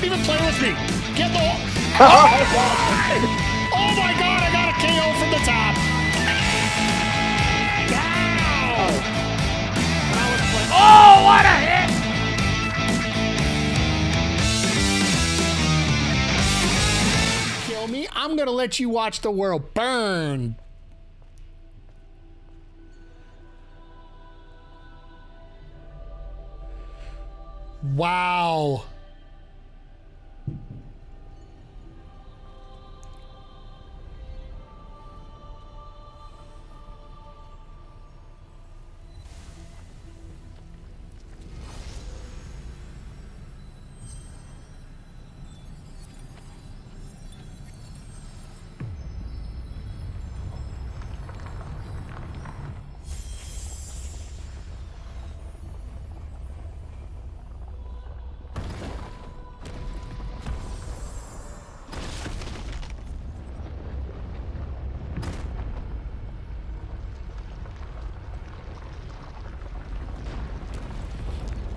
even play with me. Get the... Oh my god, I got a KO from the top. Oh, what a hit! Kill me? I'm gonna let you watch the world burn. Wow.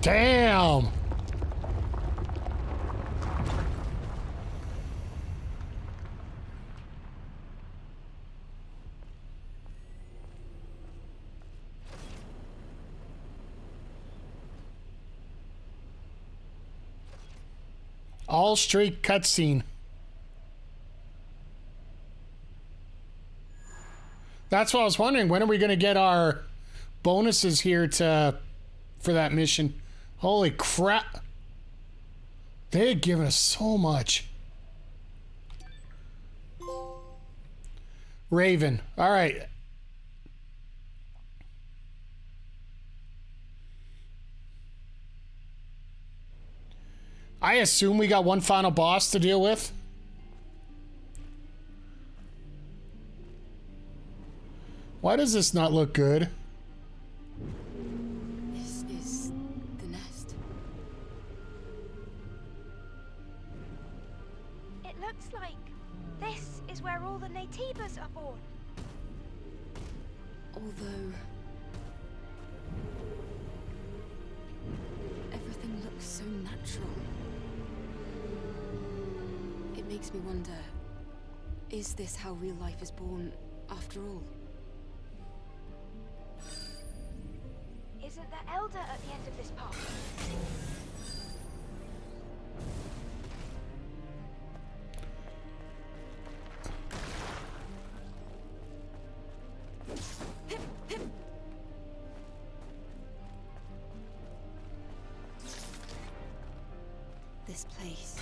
Damn! All straight cutscene. That's what I was wondering. When are we going to get our bonuses here for that mission? Holy crap. They're giving us so much. Raven. All right. I assume we got one final boss to deal with. Why does this not look good? This is the nest. It looks like this is where all the Naytibas are born. Although everything looks so natural. It makes me wonder, is this how real life is born after all? Isn't the Elder at the end of this path? This place,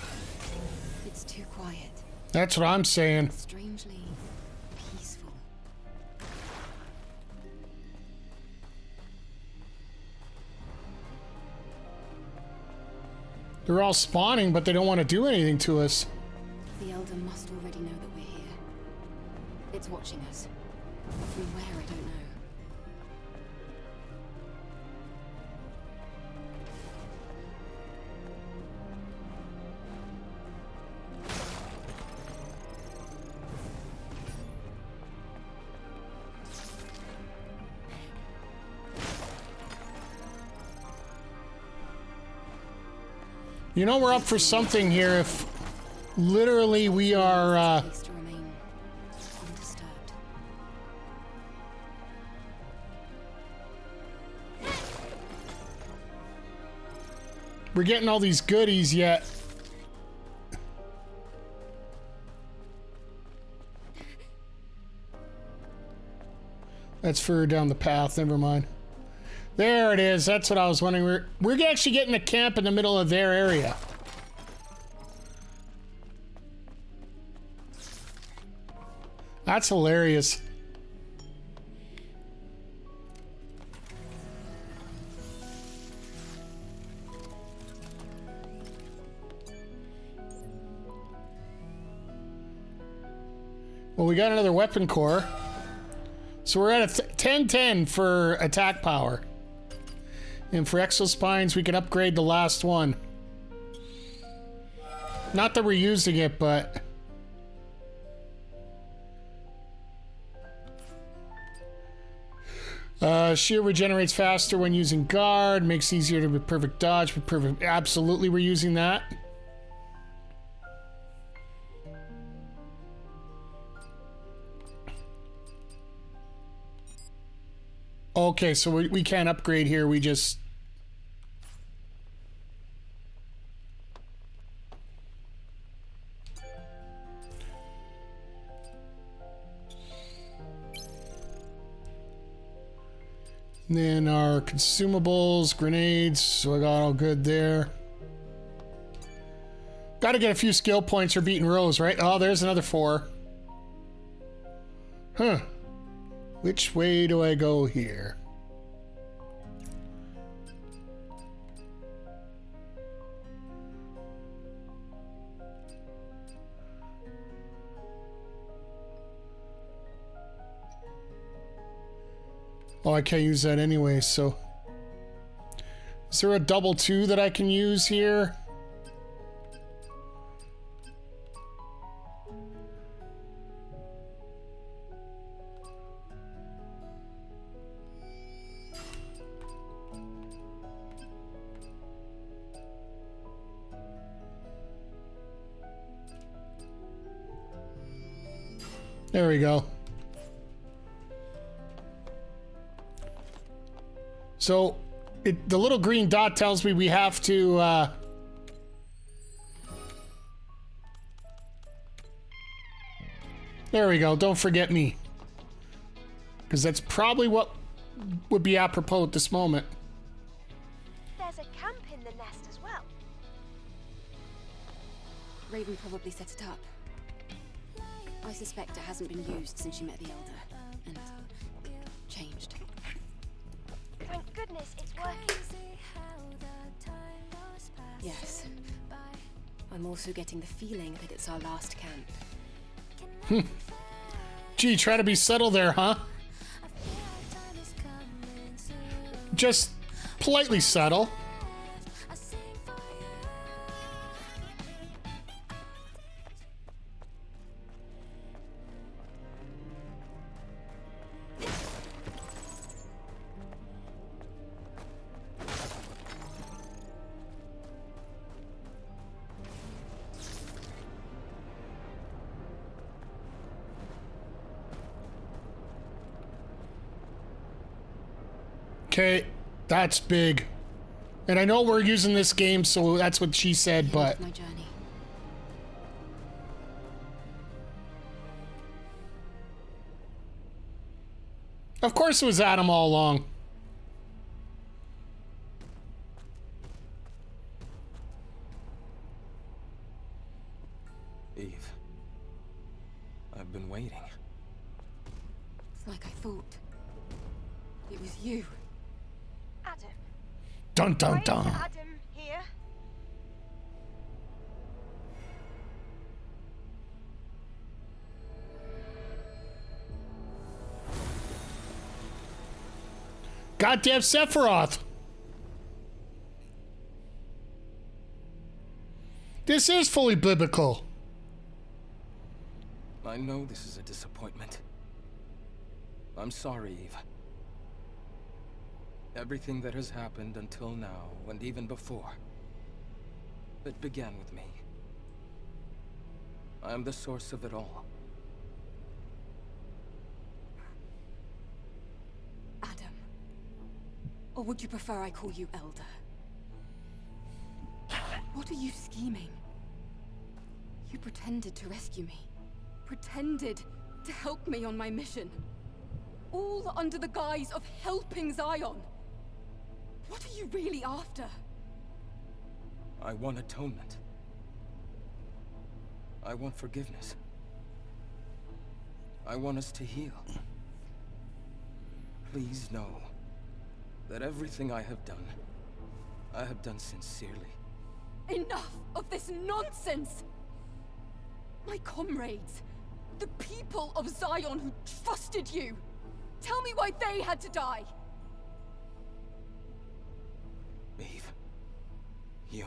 it's too quiet. That's what I'm saying. Strangely peaceful. They're all spawning, but they don't want to do anything to us. The Elder must already know that we're here. It's watching us. From where, I don't know. You know we're up for something here if literally we are Place to remain undisturbed. we're getting all these goodies yet. That's further down the path, never mind. There it is. That's what I was wondering. We're actually getting a camp in the middle of their area. That's hilarious. Well, we got another weapon core. So we're at a 10-10 for attack power. And for exospines, we can upgrade the last one. Not that we're using it, but... shield regenerates faster when using guard. Makes it easier to be perfect dodge. Absolutely, we're using that. Okay, so we can't upgrade here. We just... Then our consumables, grenades, so I got all good there. Got to get a few skill points for beating Rose, right? Oh, there's another 4. Huh. Which way do I go here? Oh, I can't use that anyway, so... Is there a double 2 that I can use here? There we go. So, the little green dot tells me we have to, There we go, don't forget me. Because that's probably what would be apropos at this moment. There's a camp in the nest as well. Raven probably set it up. I suspect it hasn't been used since she met the Elder, and changed. Thank goodness it's working. Yes. I'm also getting the feeling that it's our last camp. Gee, try to be subtle there, huh? Just politely subtle. Okay, that's big. And I know we're using this game, so that's what she said, but... My journey. Of course it was Adam all along. Eve, I've been waiting. It's like I thought. It was you. Adam. Dun dun Why is dun. Adam here? Goddamn Sephiroth. This is fully biblical. I know this is a disappointment. I'm sorry, Eve. Everything that has happened until now, and even before, it began with me. I am the source of it all. Adam. Or would you prefer I call you Elder? What are you scheming? You pretended to rescue me. Pretended to help me on my mission. All under the guise of helping Xion. What are you really after? I want atonement. I want forgiveness. I want us to heal. Please know that everything I have done sincerely. Enough of this nonsense! My comrades, the people of Xion who trusted you. Tell me why they had to die. Eve, you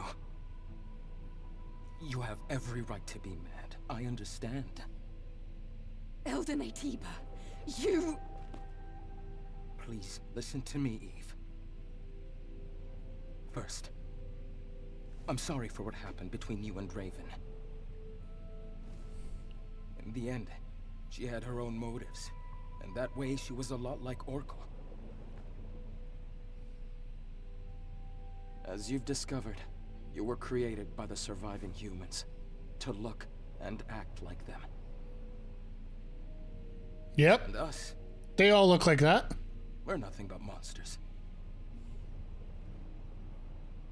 have every right to be mad. I understand. Alpha Naytiba, you... Please, listen to me, Eve. First, I'm sorry for what happened between you and Raven. In the end, she had her own motives, and that way she was a lot like Oracle. As you've discovered, you were created by the surviving humans to look and act like them. Yep. And us, They all look like that. we're nothing but monsters.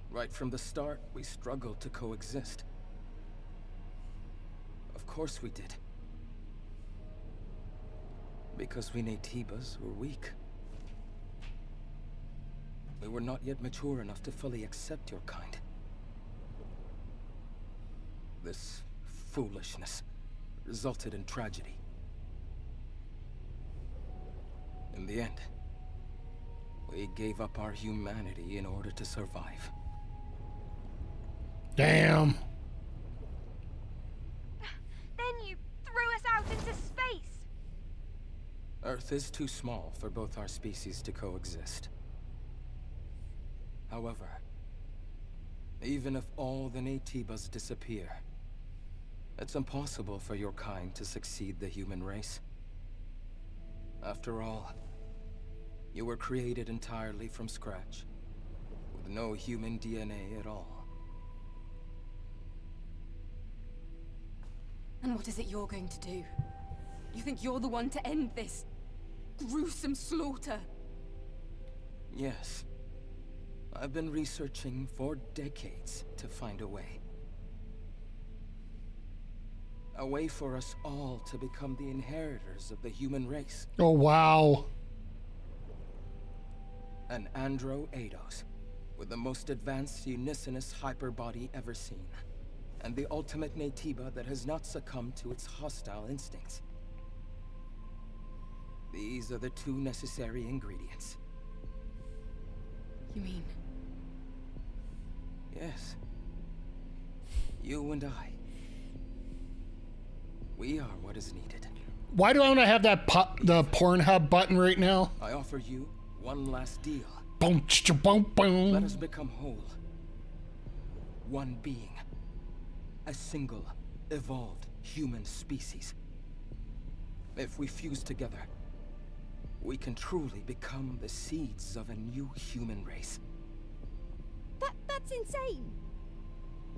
Right from the start, we struggled to coexist. Of course we did. Because we Naytibas were weak. We were not yet mature enough to fully accept your kind. This foolishness resulted in tragedy. In the end, we gave up our humanity in order to survive. Damn. Then you threw us out into space! Earth is too small for both our species to coexist. However, even if all the Naytibas disappear, it's impossible for your kind to succeed the human race. After all, you were created entirely from scratch, with no human DNA at all. And what is it you're going to do? You think you're the one to end this gruesome slaughter? Yes. I've been researching for decades to find a way. A way for us all to become the inheritors of the human race. Oh, wow. An Andro Eidos, with the most advanced unicinous hyperbody ever seen. And the ultimate Naytiba that has not succumbed to its hostile instincts. These are the two necessary ingredients. You mean? Yes. You and I. We are what is needed. Why do I want to have that the Pornhub button right now? I offer you one last deal. Boom, boom, boom. Let us become whole. One being. A single, evolved human species. If we fuse together, we can truly become the seeds of a new human race. That's insane!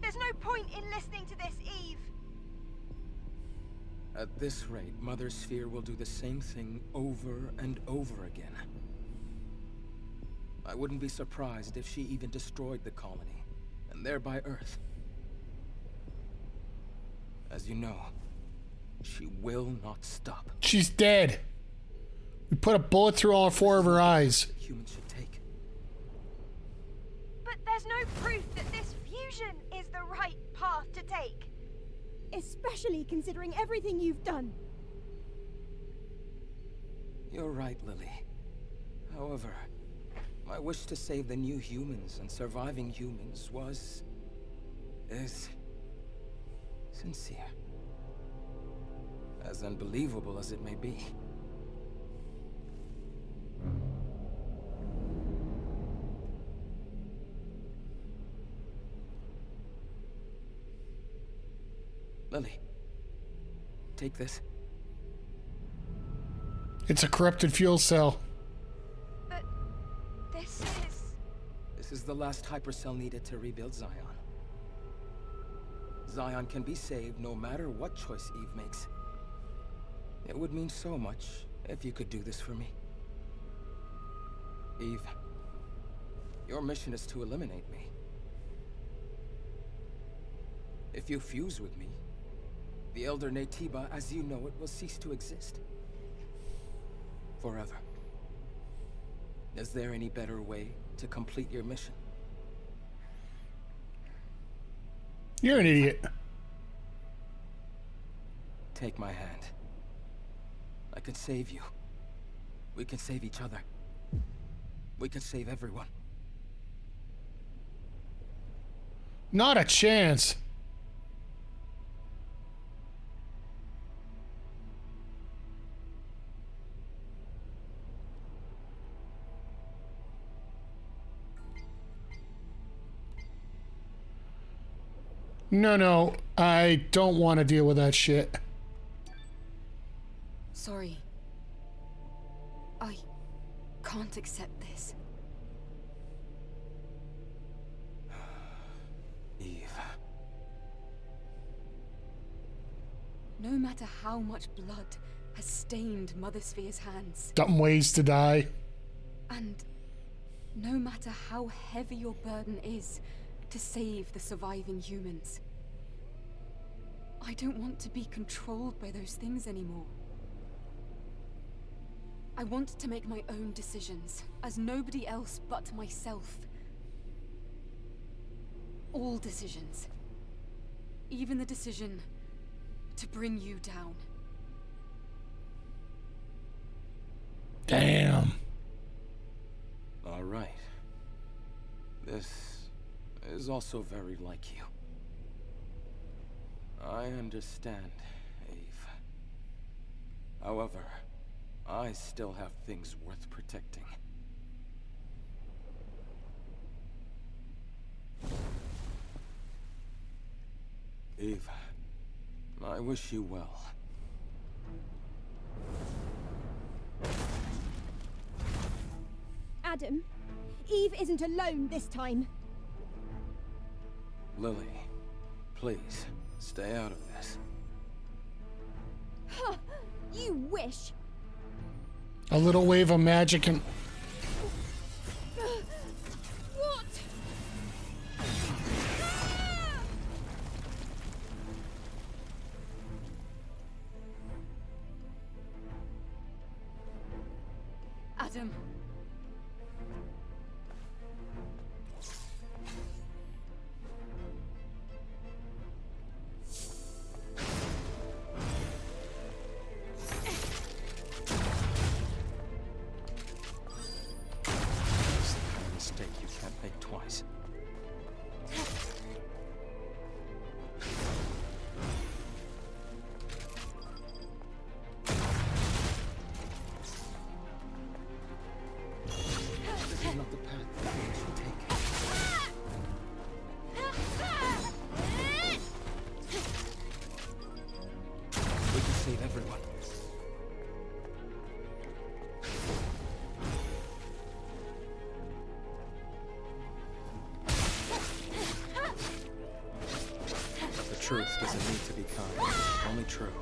There's no point in listening to this, Eve! At this rate, Mother Sphere will do the same thing over and over again. I wouldn't be surprised if she even destroyed the colony, and thereby Earth. As you know, she will not stop. She's dead. We put a bullet through all four of her eyes. Humans should take. But there's no proof that this fusion is the right path to take. Especially considering everything you've done. You're right, Lily. However, my wish to save the new humans and surviving humans is sincere. As unbelievable as it may be. Lily, take this. It's a corrupted fuel cell. But this is the last hypercell needed to rebuild Xion. Xion can be saved no matter what choice Eve makes. It would mean so much if you could do this for me. Eve, your mission is to eliminate me. If you fuse with me, the Elder Naytiba as you know it will cease to exist. Forever. Is there any better way to complete your mission? You're an idiot. Take my hand. I can save you. We can save each other. We can save everyone. Not a chance. No, I don't want to deal with that shit. Sorry. I can't accept this. No matter how much blood has stained Mother Sphere's hands, Dumb ways to die. and no matter how heavy your burden is to save the surviving humans, I don't want to be controlled by those things anymore. I want to make my own decisions, as nobody else but myself. All decisions. Even the decision to bring you down. Damn. All right. This is also very like you. I understand, Eve. However, I still have things worth protecting. Eve, I wish you well. Adam, Eve isn't alone this time. Lily, please, stay out of this. Huh, you wish. A little wave of magic and... What? Adam. It's the kind of mistake you can't make twice. This is not the path that you should take. We can save everyone. The truth doesn't need to be kind, only true.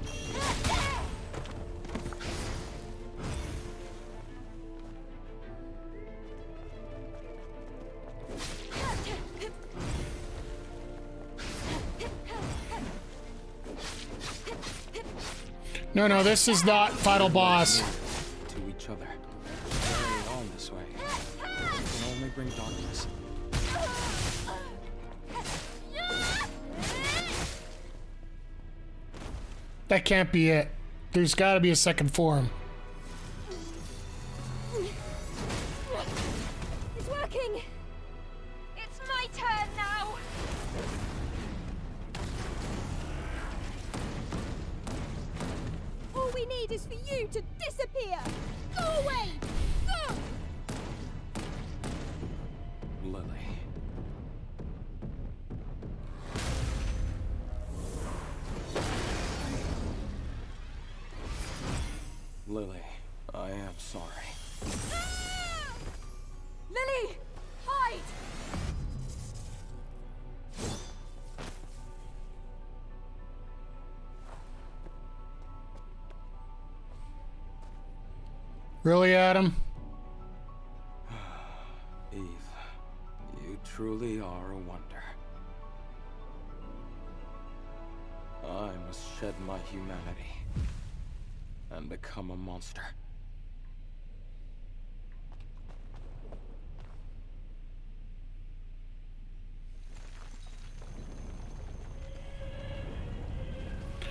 No, this is not final boss. To each other. Carrying on this way can only bring darkness. That can't be it. There's got to be a second form. It's working. It's my turn now. All we need is for you to disappear. Go away. Go. Lily. Lily, I am sorry. Lily! Hide! Really, Adam? Eve, you truly are a wonder. I must shed my humanity and become a monster.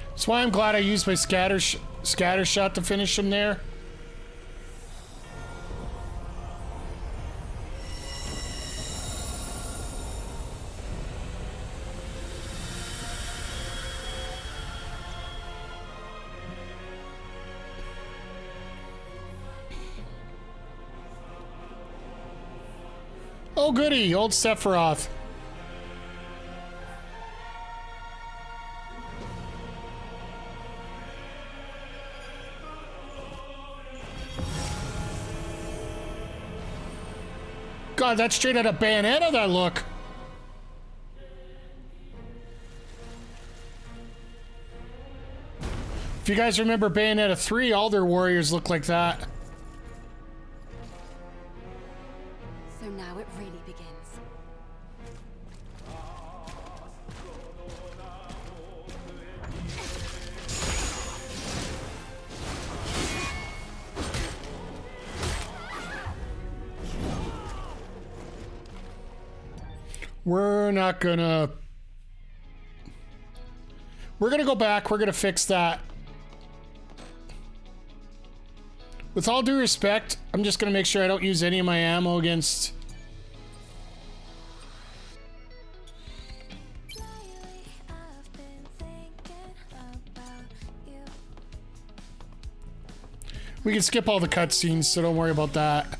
That's why I'm glad I used my scatter shot to finish him there. Oh goody, old Sephiroth. God, that's straight out of Bayonetta, that look. you guys remember Bayonetta 3, all their warriors look like that. So now it really begins. We're not gonna... We're gonna go back. We're gonna fix that. With all due respect, I'm just gonna make sure I don't use any of my ammo against... We can skip all the cutscenes, so don't worry about that.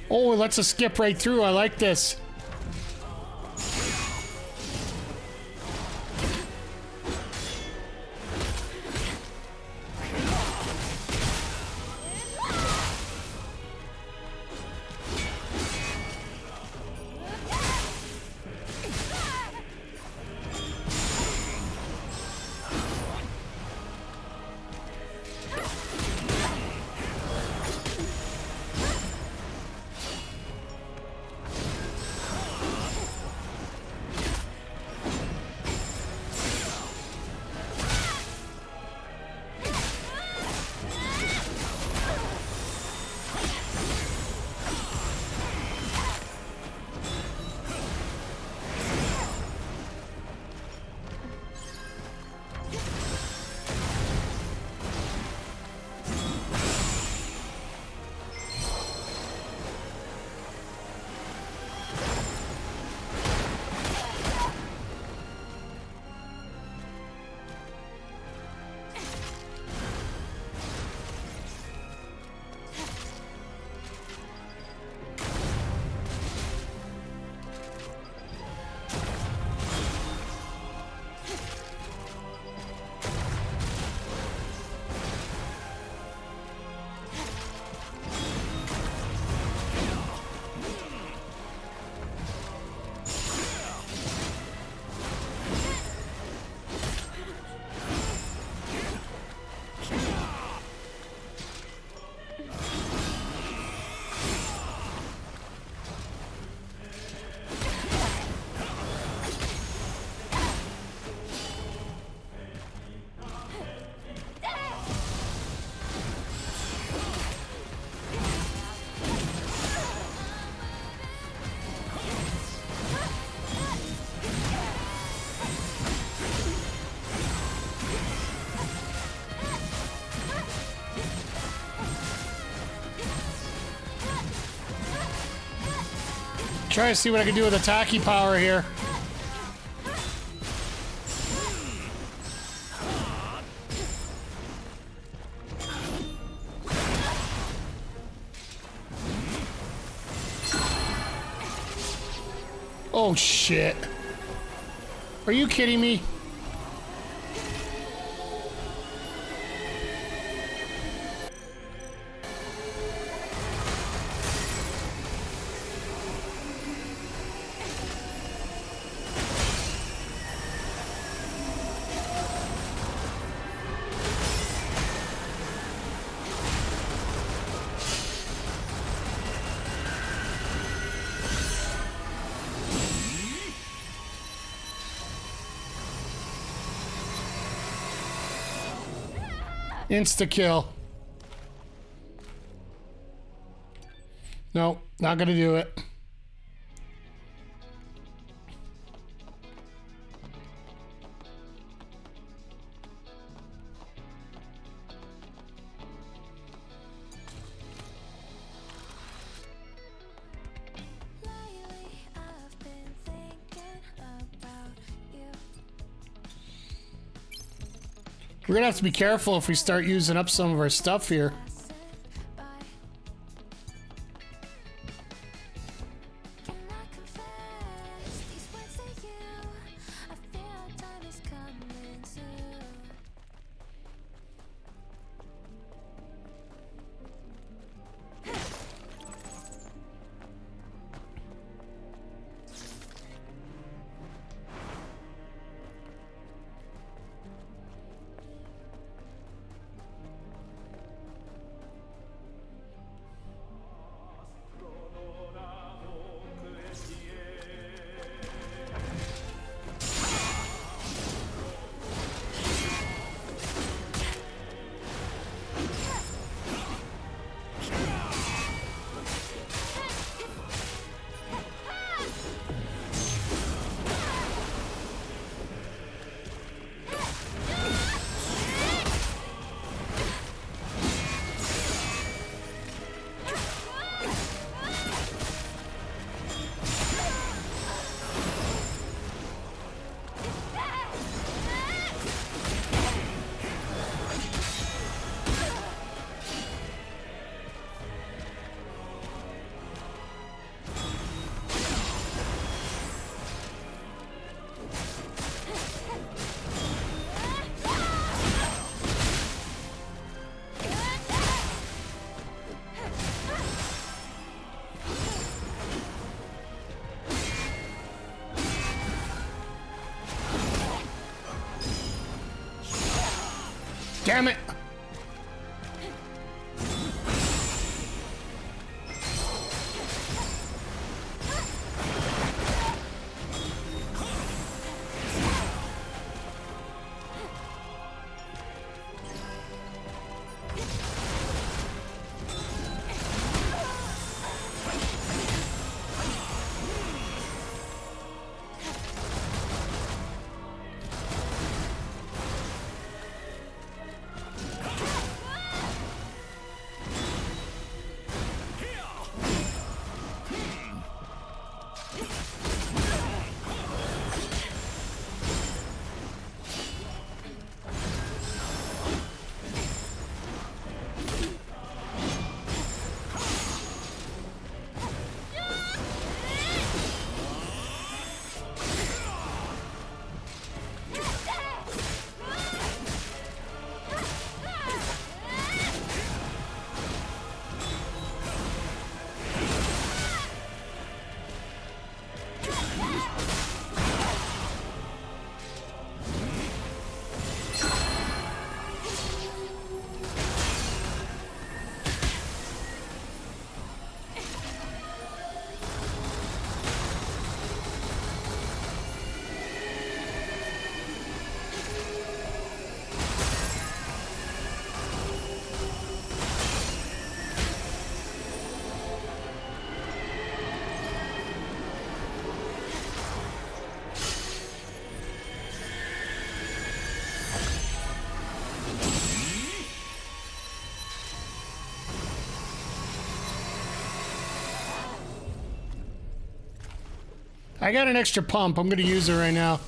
Oh, it lets us skip right through. I like this. Try to see what I can do with Ataki power here. Oh shit. Are you kidding me? Insta-kill. No, not gonna do it. We're gonna have to be careful if we start using up some of our stuff here. Damn it! I got an extra pump. I'm gonna use it right now.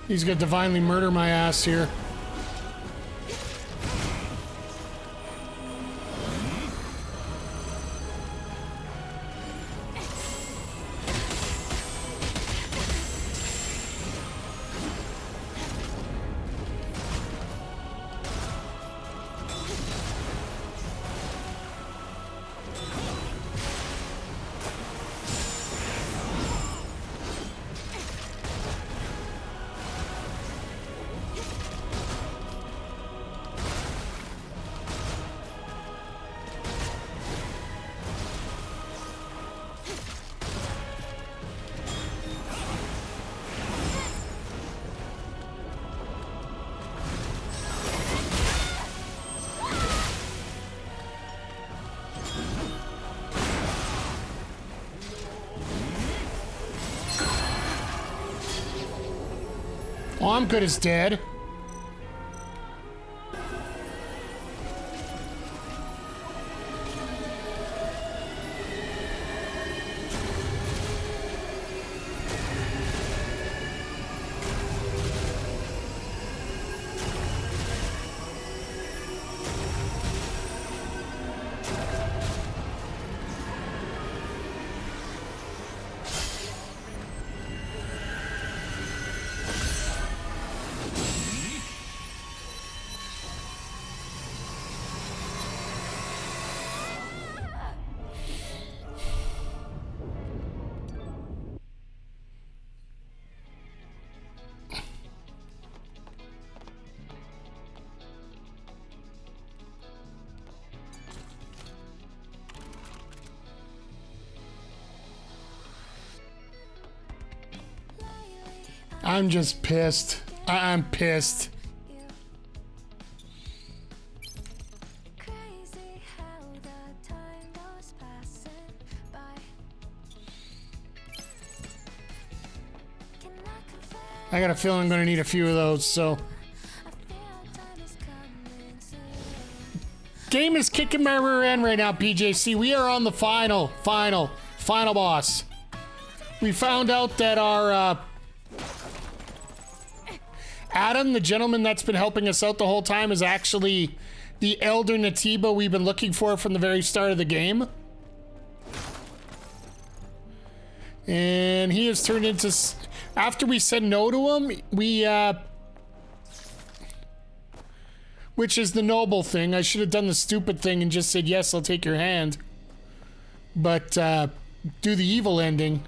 He's gonna divinely murder my ass here. Oh, I'm good as dead. I'm just pissed. I'm pissed. I got a feeling I'm gonna need a few of those, so. Game is kicking my rear end right now, PJC. We are on the final boss. We found out that our, Adam, the gentleman that's been helping us out the whole time, is actually the Elder Naytiba we've been looking for from the very start of the game. And he has turned into... After we said no to him, we, which is the noble thing. I should have done the stupid thing and just said, yes, I'll take your hand. But, do the evil ending.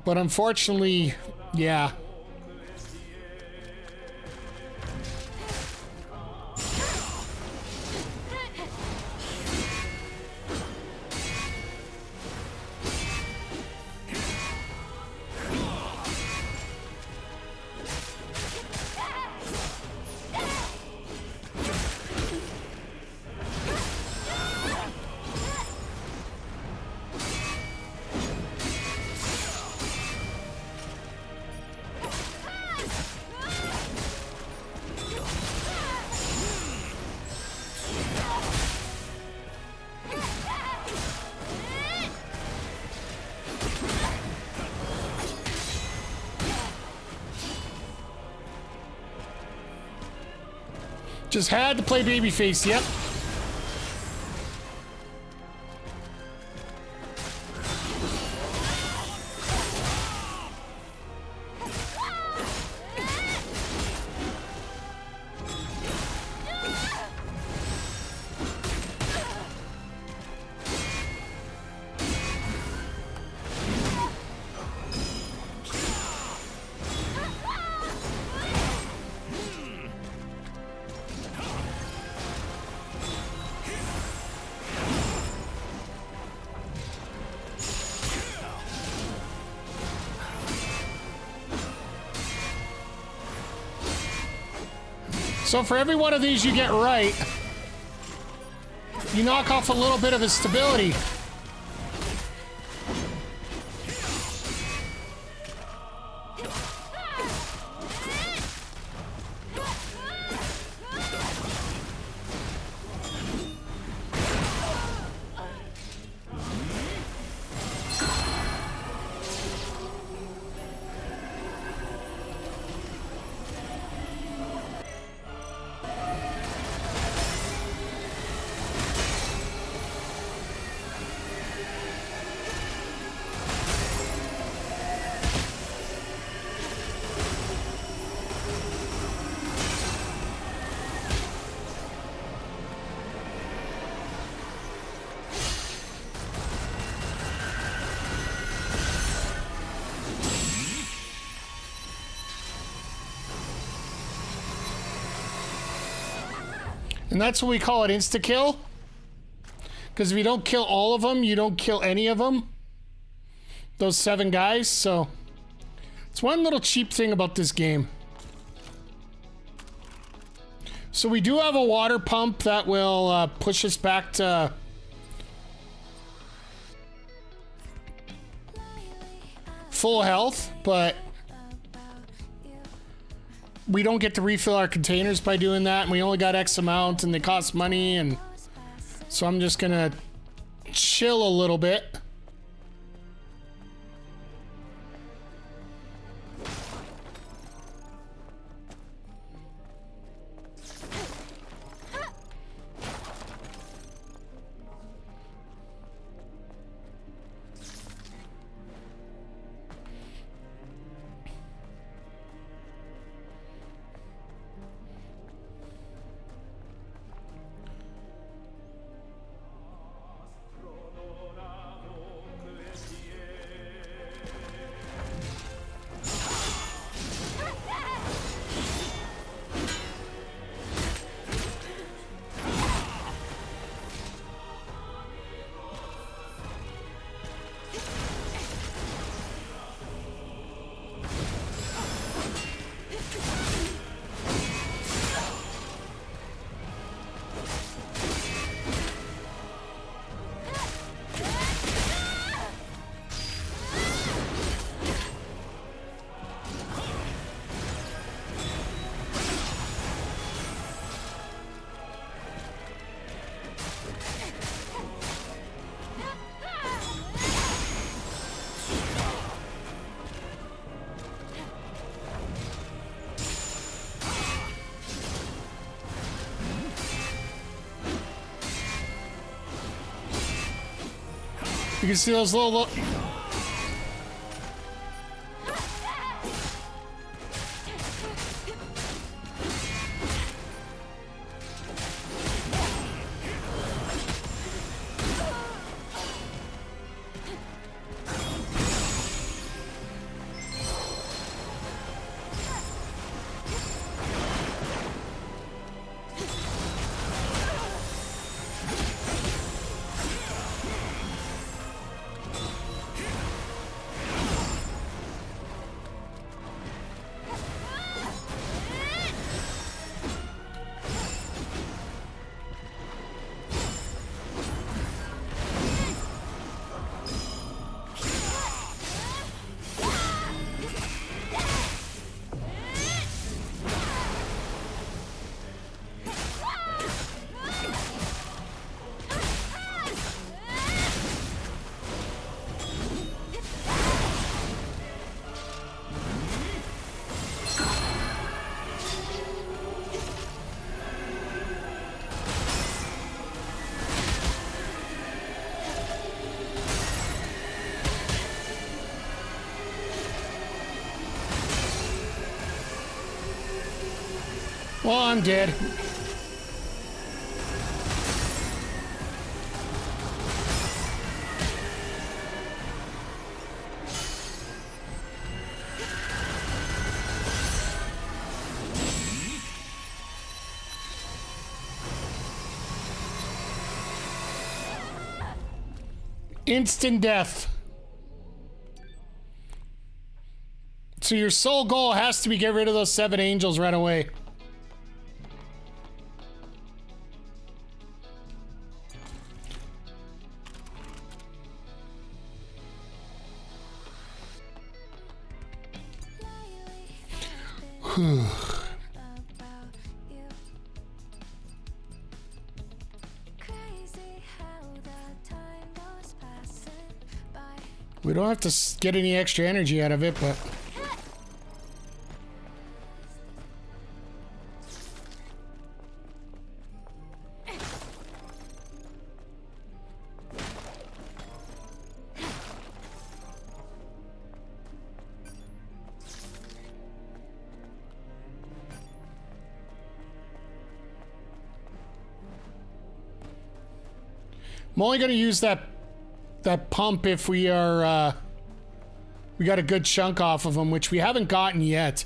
But unfortunately, yeah. Just had to play babyface, yep. So for every one of these you get right, you knock off a little bit of his stability. And that's what we call it, insta-kill. Because if you don't kill all of them, you don't kill any of them. Those 7 guys, so... It's one little cheap thing about this game. So we do have a water pump that will push us back to... full health, but... we don't get to refill our containers by doing that, and we only got X amount, and they cost money, and so I'm just gonna chill a little bit. You can see those little Well, I'm dead. Instant death. So your sole goal has to be get rid of those 7 angels right away. We don't have to get any extra energy out of it, but... I'm only going to use that pump if we are, we got a good chunk off of them, which we haven't gotten yet.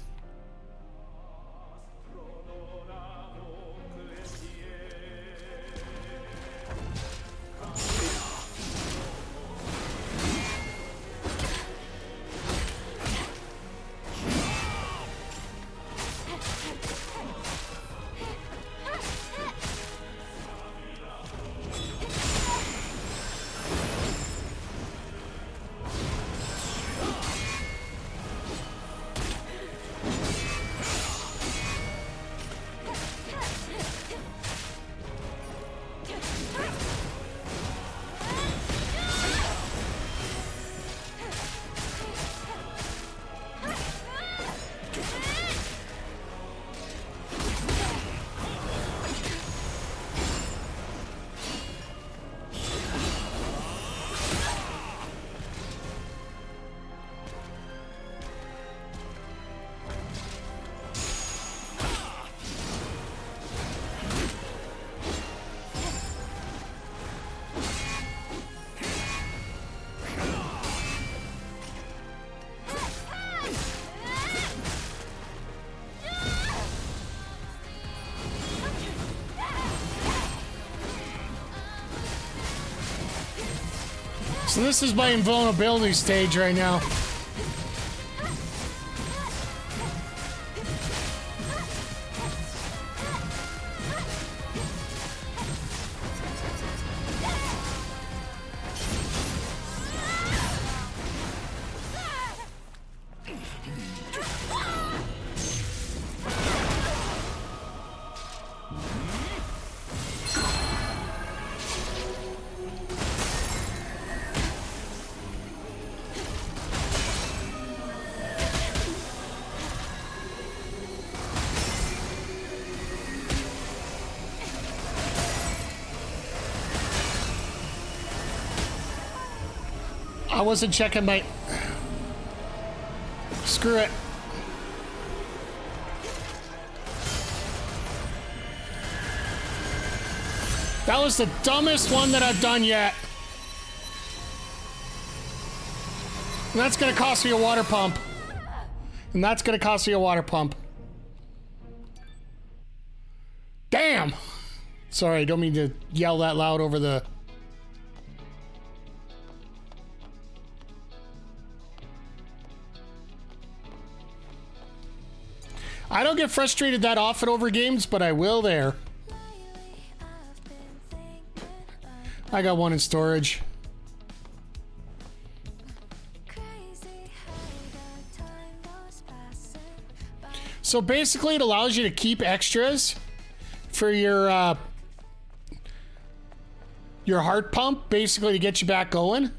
So this is my invulnerability stage right now. I wasn't checking my... Screw it. That was the dumbest one that I've done yet. And that's gonna cost me a water pump. And that's gonna cost me a water pump. Damn! Sorry, I don't mean to yell that loud over the... I don't get frustrated that often over games, but I will there. I got one in storage. So basically it allows you to keep extras for your heart pump, basically to get you back going.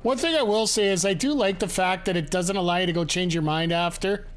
One thing I will say is I do like the fact that it doesn't allow you to go change your mind after.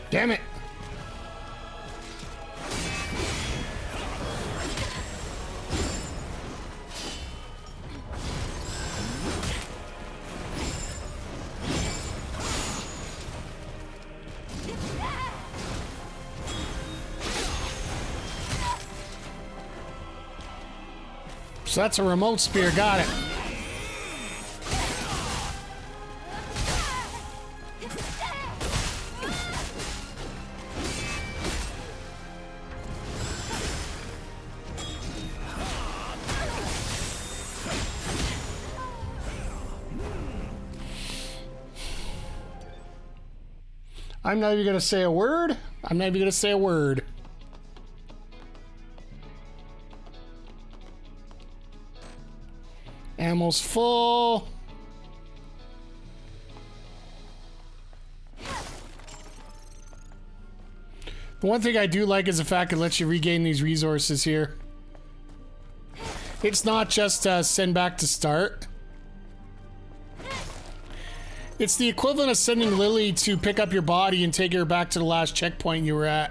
Damn it. So that's a remote spear, got it. I'm not even gonna say a word. I'm not even gonna say a word. Ammo's full. The one thing I do like is the fact it lets you regain these resources here. It's not just send back to start. It's the equivalent of sending Lily to pick up your body and take her back to the last checkpoint you were at.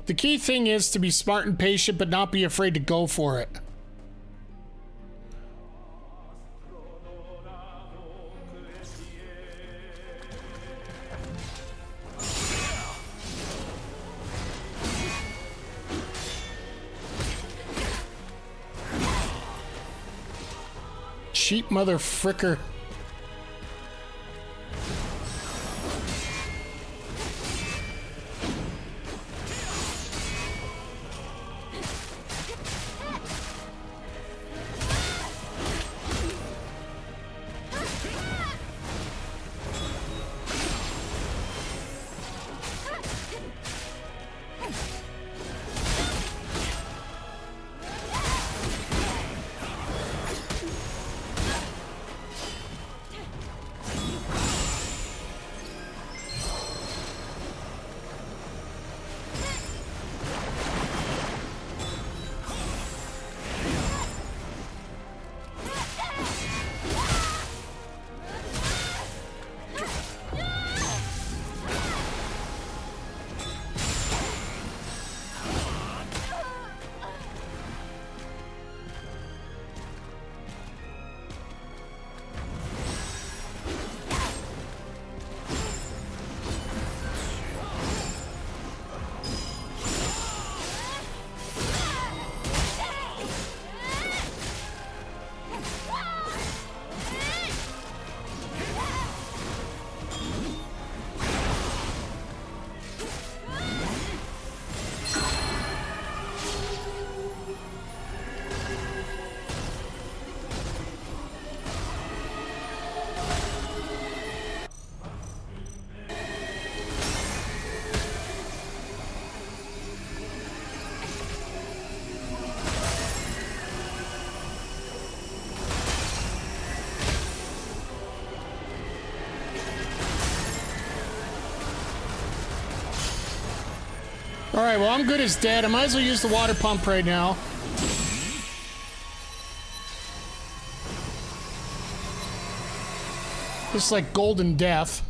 The key thing is to be smart and patient, but not be afraid to go for it. Cheap mother fricker. Alright, well, I'm good as dead. I might as well use the water pump right now. This is like golden death.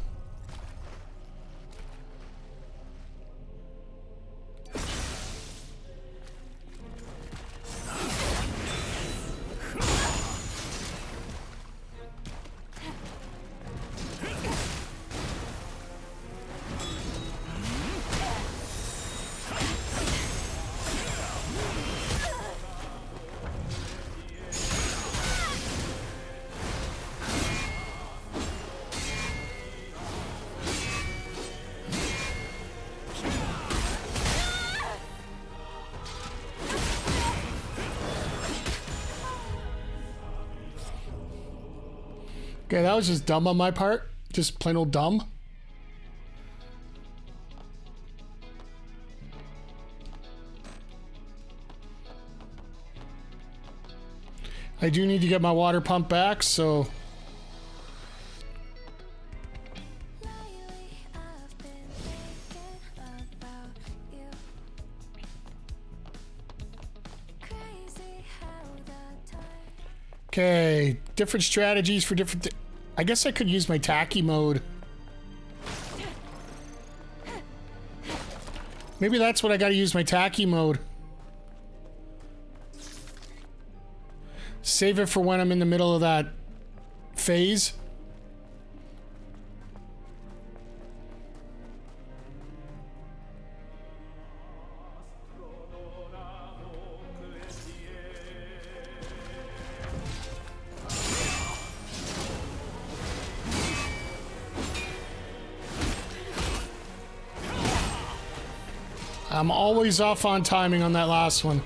Okay, that was just dumb on my part. Just plain old dumb. I do need to get my water pump back, so... Okay, different strategies for different... I guess I could use my tacky mode. Maybe that's what I gotta use, my tacky mode. Save it for when I'm in the middle of that phase. I'm always off on timing on that last one.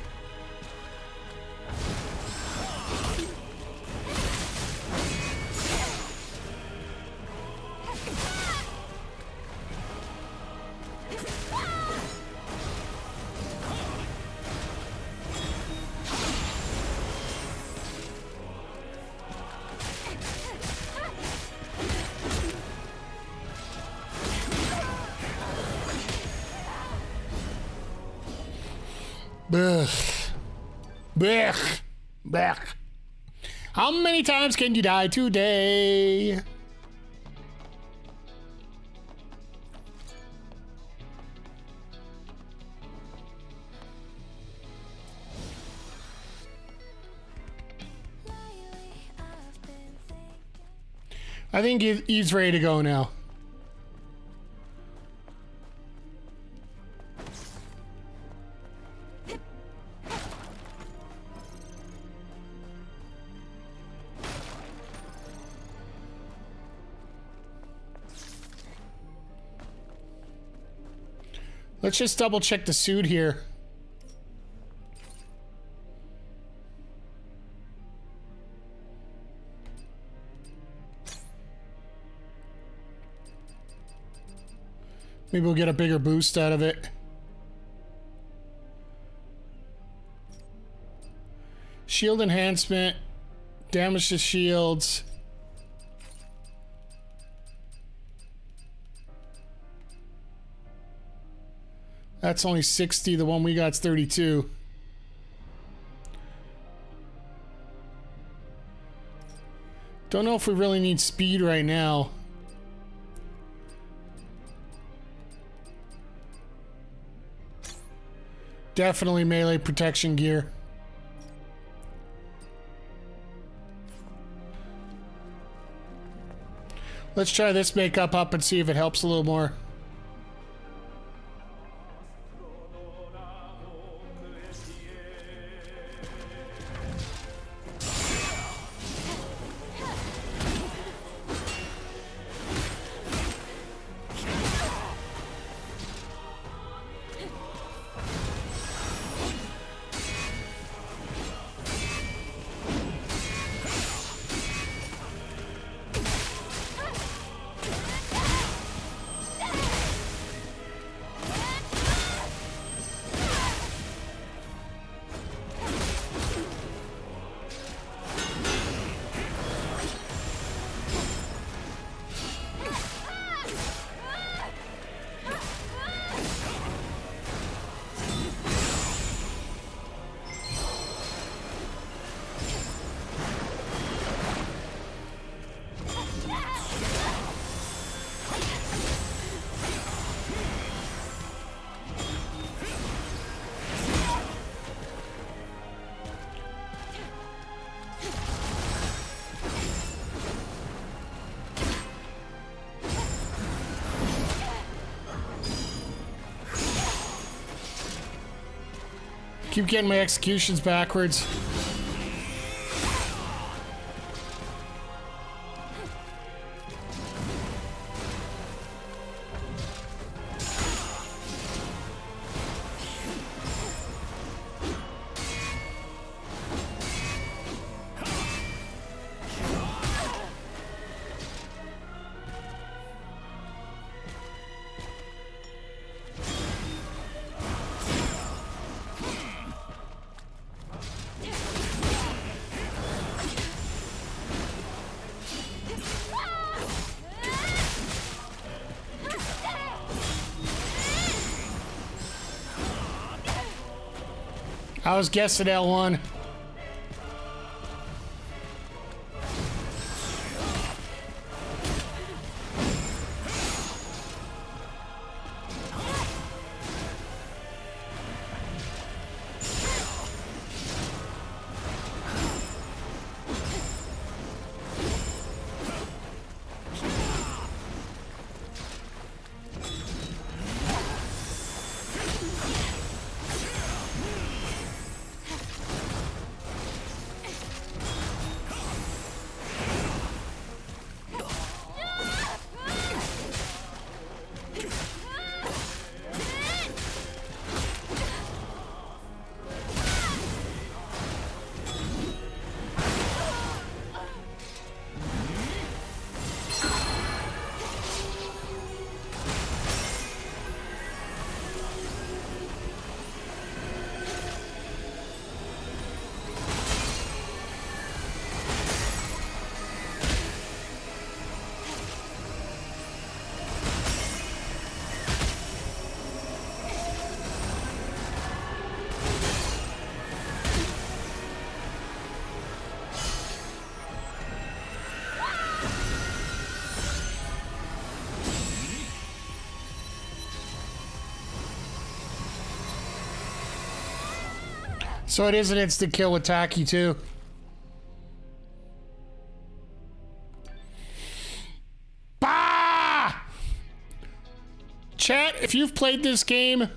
Blech. Blech. Blech. How many times can you die today? I think he's ready to go now. Let's just double check the suit here. Maybe we'll get a bigger boost out of it. Shield enhancement. Damage to shields. That's only 60. The one we got's 32. Don't know if we really need speed right now. Definitely melee protection gear. Let's try this makeup up and see if it helps a little more. Keep getting my executions backwards. I was guessing L1. So it is an instant kill with Taki too. Bah! Chat, if you've played this game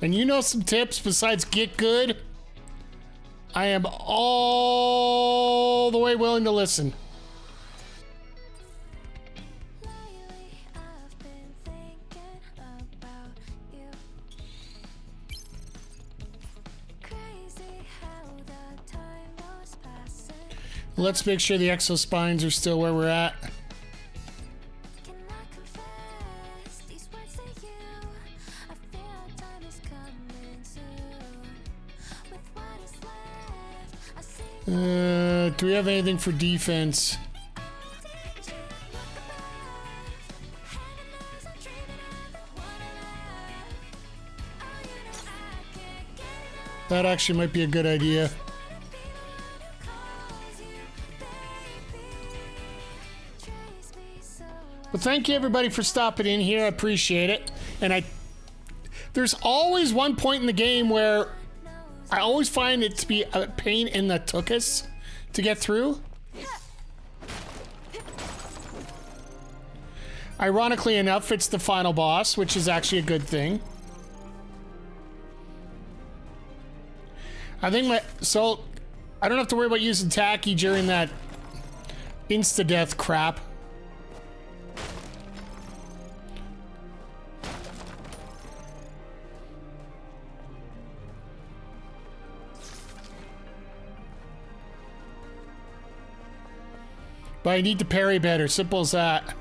and you know some tips besides get good, I am all the way willing to listen. Let's make sure the exospines are still where we're at. Do we have anything for defense? That actually might be a good idea. Well, thank you everybody for stopping in here. I appreciate it. And there's always one point in the game where I always find it to be a pain in the tuchus to get through. Ironically enough, it's the final boss, which is actually a good thing. I think so I don't have to worry about using Taki during that insta-death crap. But I need to parry better. Simple as that.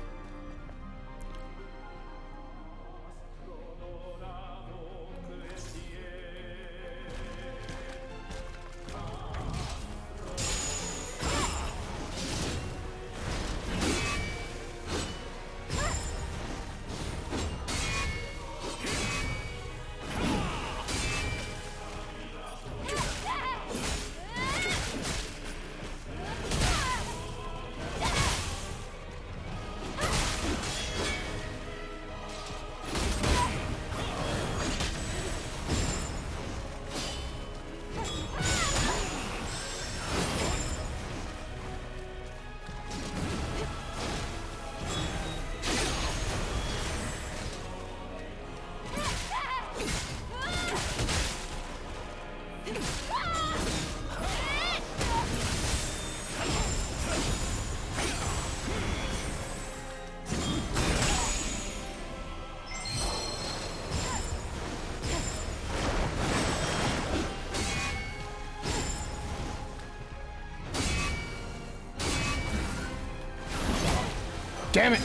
Damn it.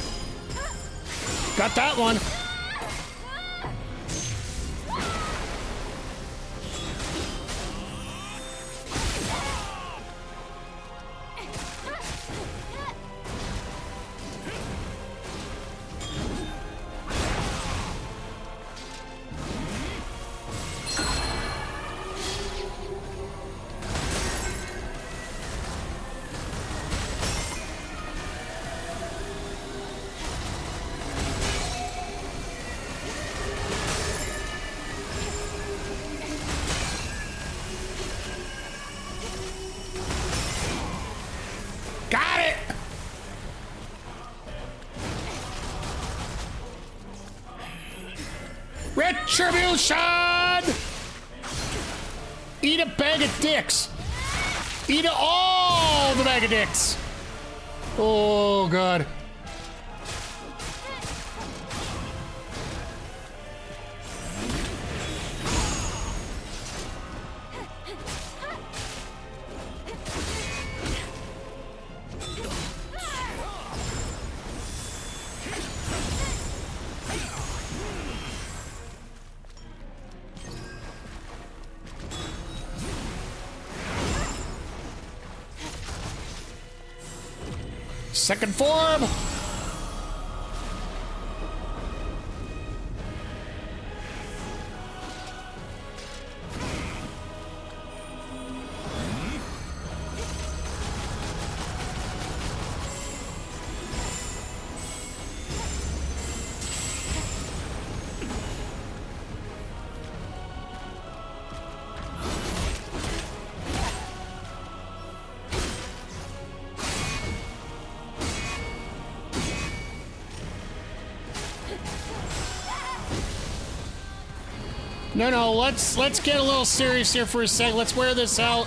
Got that one. Got it! Retribution! Eat a bag of dicks. Eat all the bag of dicks. Oh, God. Second form! No, let's get a little serious here for a sec. Let's wear this out.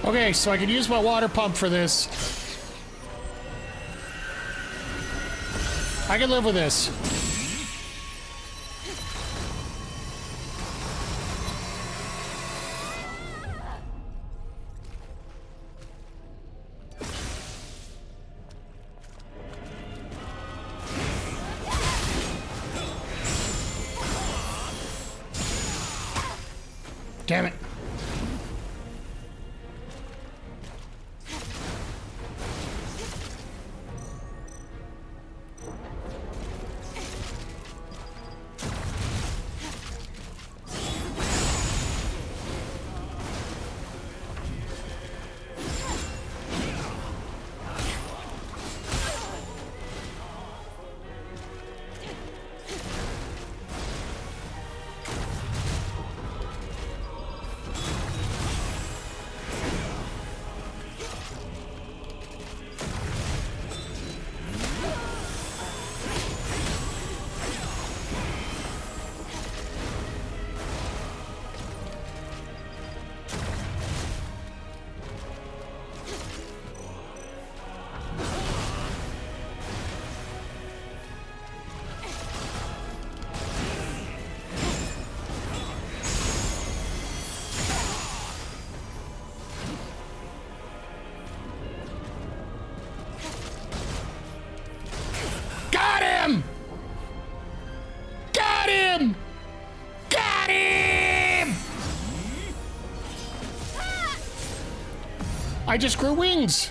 Okay, so I can use my water pump for this. I can live with this. Damn it. I just grew wings.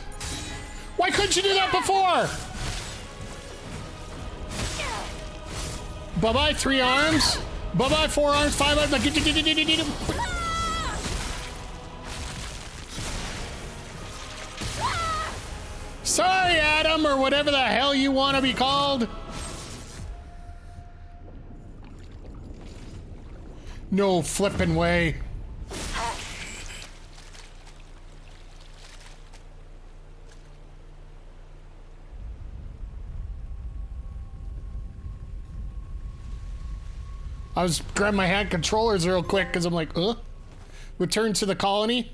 Why couldn't you do that before? Bye-bye, 3 arms. Bye-bye, forearms, 5 arms. Sorry, Adam, or whatever the hell you want to be called. No flippin' way. I was grabbing my hand controllers real quick because I'm like, return to the colony.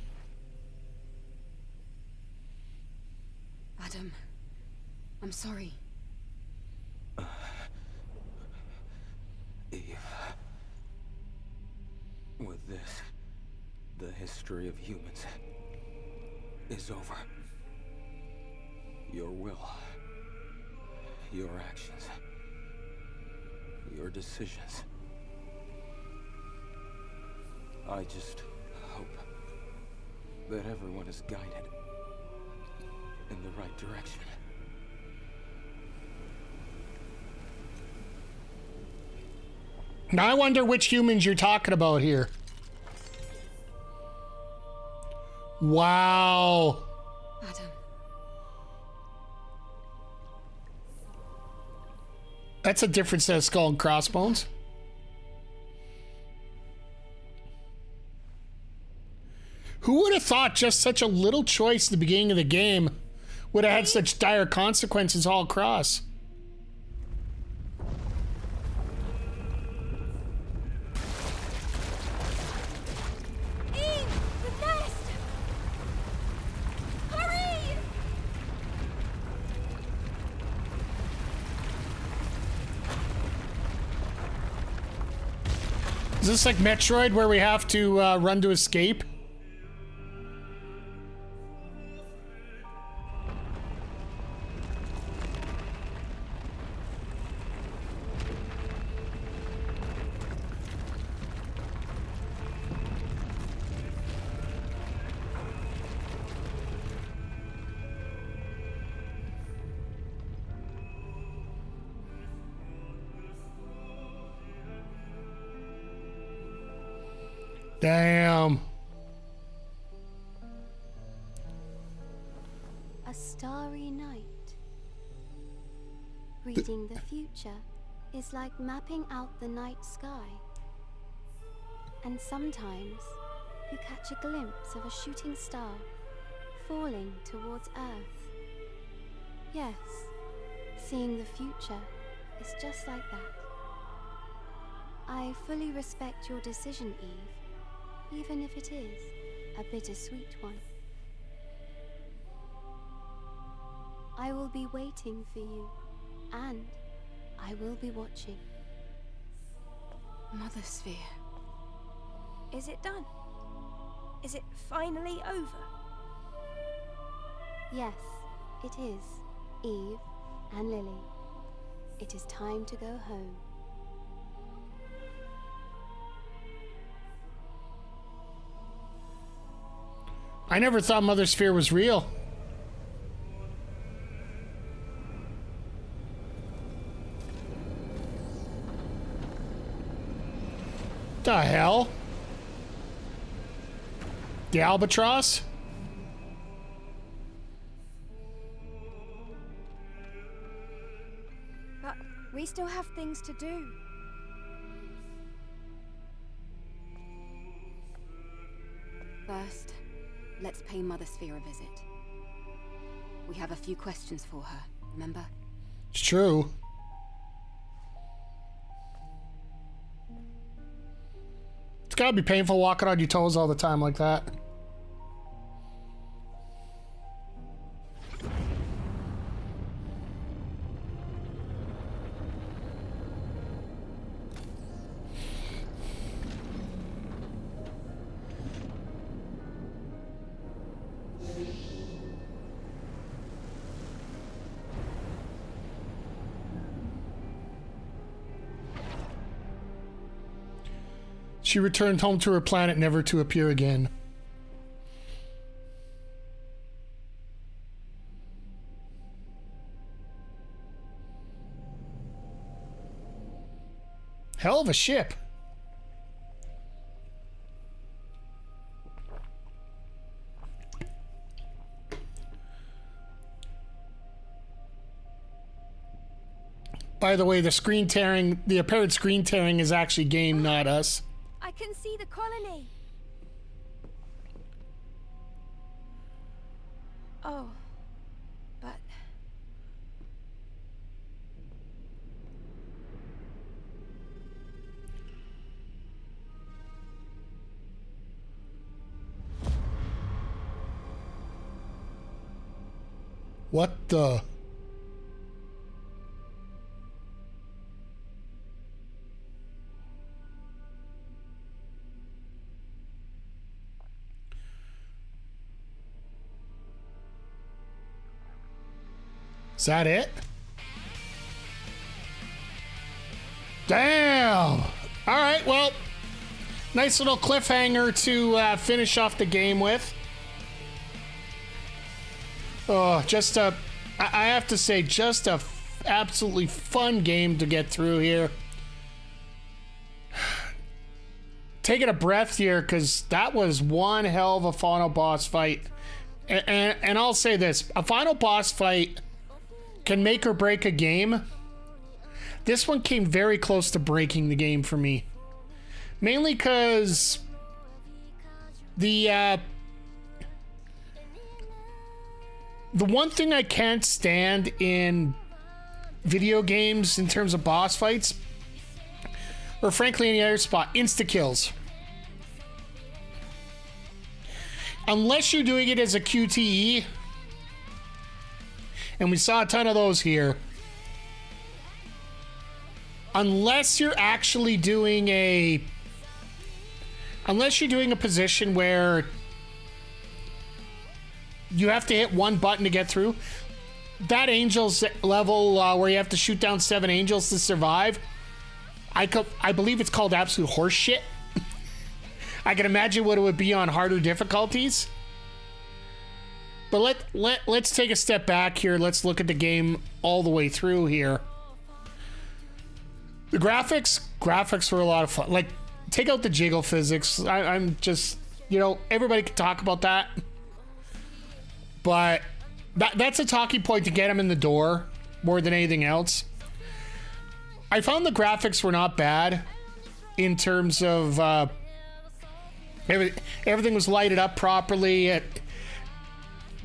Adam, I'm sorry. Eve. With this, the history of humans is over. Your will, your actions, your decisions. I just hope that everyone is guided in the right direction. Now I wonder which humans you're talking about here. Wow. Adam. That's a different set of skull and crossbones. Who would have thought just such a little choice at the beginning of the game would have had such dire consequences all across? Eve! The nest! Hurry! Is this like Metroid where we have to run to escape? Damn. A starry night. Reading the future is like mapping out the night sky. And sometimes you catch a glimpse of a shooting star falling towards Earth. Yes, seeing the future is just like that. I fully respect your decision, Eve, even if it is a bittersweet one. I will be waiting for you, and I will be watching. Mother Sphere. Is it done? Is it finally over? Yes, it is, Eve and Lily. It is time to go home. I never thought Mother Sphere was real. The hell? The albatross? But we still have things to do. First, let's pay Mother Sphere a visit. We have a few questions for her, remember? It's true. It's gotta be painful walking on your toes all the time like that. She returned home to her planet, never to appear again. Hell of a ship. By the way, the screen tearing, the apparent screen tearing is actually game, not us. I can see the colony. Oh, but... What the? Is that it? Damn! Alright, well, nice little cliffhanger to finish off the game with. Oh, I have to say, just a absolutely fun game to get through here. Taking a breath here, because that was one hell of a final boss fight. And I'll say this, a final boss fight can make or break a game. This one came very close to breaking the game for me. Mainly because the one thing I can't stand in video games in terms of boss fights, or frankly any other spot, insta-kills. Unless you're doing it as a QTE, and we saw a ton of those here. Unless you're actually doing a position where you have to hit one button to get through, that Angels level where you have to shoot down 7 angels to survive, I believe it's called absolute horse shit. I can imagine what it would be on harder difficulties. But let's take a step back here. Let's look at the game all the way through here. The graphics were a lot of fun. Like, take out the jiggle physics. I'm just, you know, everybody can talk about that. But that's a talking point to get them in the door more than anything else. I found the graphics were not bad in terms of everything was lighted up properly.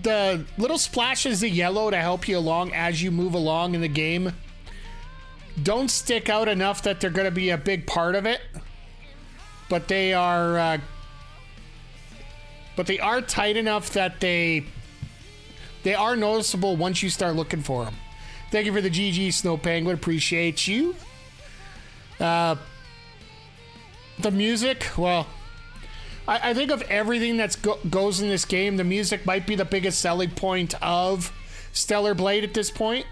The little splashes of yellow to help you along as you move along in the game don't stick out enough that they're going to be a big part of it, but they are tight enough that they are noticeable once you start looking for them. Thank you for the GG Snow Penguin, appreciate you. The music, well, I think of everything that goes in this game, the music might be the biggest selling point of Stellar Blade at this point.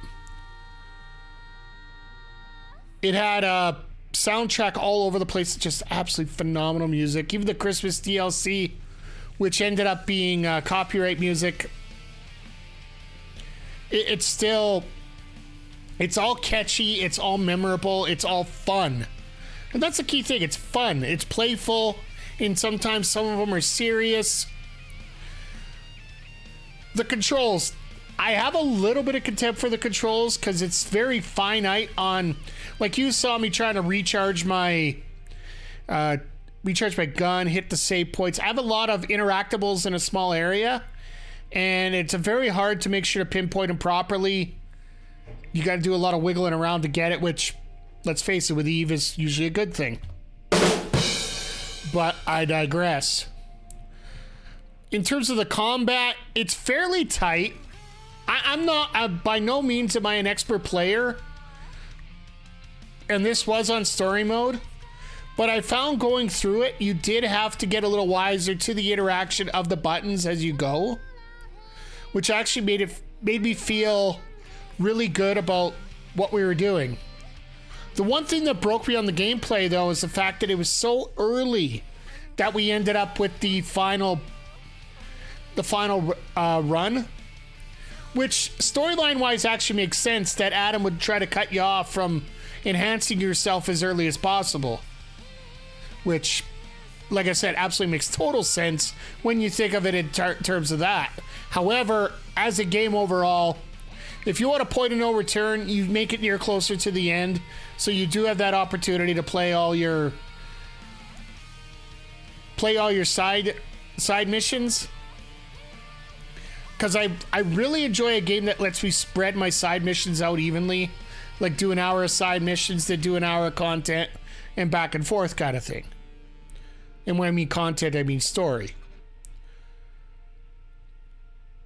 It had a soundtrack all over the place, just absolutely phenomenal music. Even the Christmas DLC, which ended up being copyright music, it's all catchy, it's all memorable, it's all fun. And that's the key thing, it's fun, it's playful, and sometimes some of them are serious. The controls, I have a little bit of contempt for the controls because it's very finite on, like you saw me trying to recharge my gun, hit the save points. I have a lot of interactables in a small area, and it's very hard to make sure to pinpoint them properly. You got to do a lot of wiggling around to get it, which, let's face it, with Eve is usually a good thing. But I digress. In terms of the combat, it's fairly tight. I'm not, by no means am I an expert player, and this was on story mode, but I found going through it, you did have to get a little wiser to the interaction of the buttons as you go, which actually made me feel really good about what we were doing. The one thing that broke me on the gameplay, though, is the fact that it was so early that we ended up with the final run, which storyline-wise actually makes sense that Adam would try to cut you off from enhancing yourself as early as possible, which, like I said, absolutely makes total sense when you think of it in terms of that. However, as a game overall, If you want a point of no return, you make it near closer to the end, so you do have that opportunity to play all your side missions. Because I really enjoy a game that lets me spread my side missions out evenly, like do an hour of side missions, then do an hour of content, and back and forth kind of thing. And when I mean content, I mean story.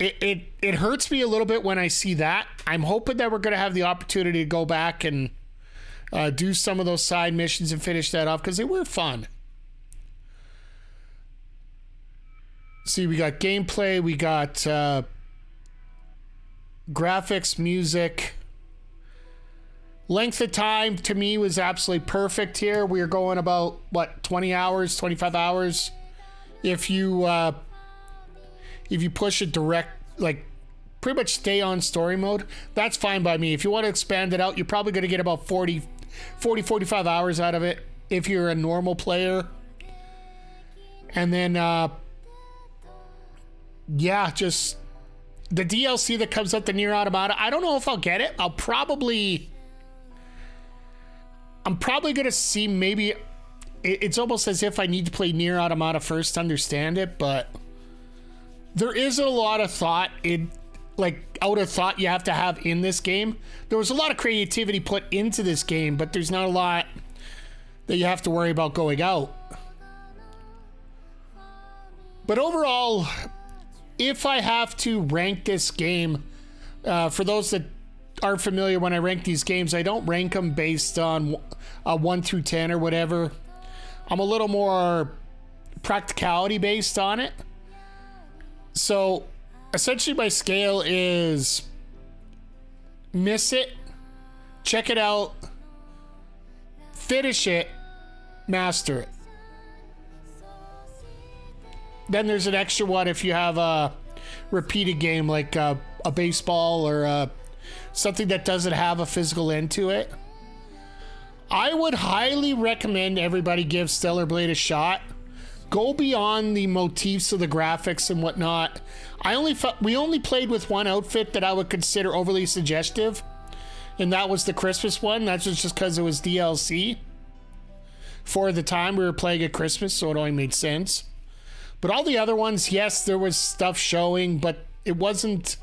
It hurts me a little bit when I see that. I'm hoping that we're going to have the opportunity to go back and do some of those side missions and finish that off, because they were fun. See, we got gameplay, we got graphics, music. Length of time to me was absolutely perfect here. We are going about, what, 20 hours, 25 hours? If you push it direct, like pretty much stay on story mode, that's fine by me. If you want to expand it out, you're probably going to get about 45 hours out of it if you're a normal player. And then, yeah, just the DLC that comes out, the Nier Automata, I don't know if I'll get it. I'm probably going to see, maybe it's almost as if I need to play Nier Automata first to understand it, but there is a lot of thought in, like, outer thought you have to have in this game. There was a lot of creativity put into this game, but there's not a lot that you have to worry about going out. But overall, if I have to rank this game, for those that aren't familiar, when I rank these games, I don't rank them based on 1 through 10 or whatever. I'm a little more practicality based on it. So essentially my scale is miss it, check it out, finish it, master it. Then there's an extra one if you have a repeated game, like a baseball or something that doesn't have a physical end to it. I would highly recommend everybody give Stellar Blade a shot. Go beyond the motifs of the graphics and whatnot. We only played with one outfit that I would consider overly suggestive, and that was the Christmas one. That's just because it was DLC. For the time we were playing at Christmas, so it only made sense. But all the other ones, yes, there was stuff showing, but it wasn't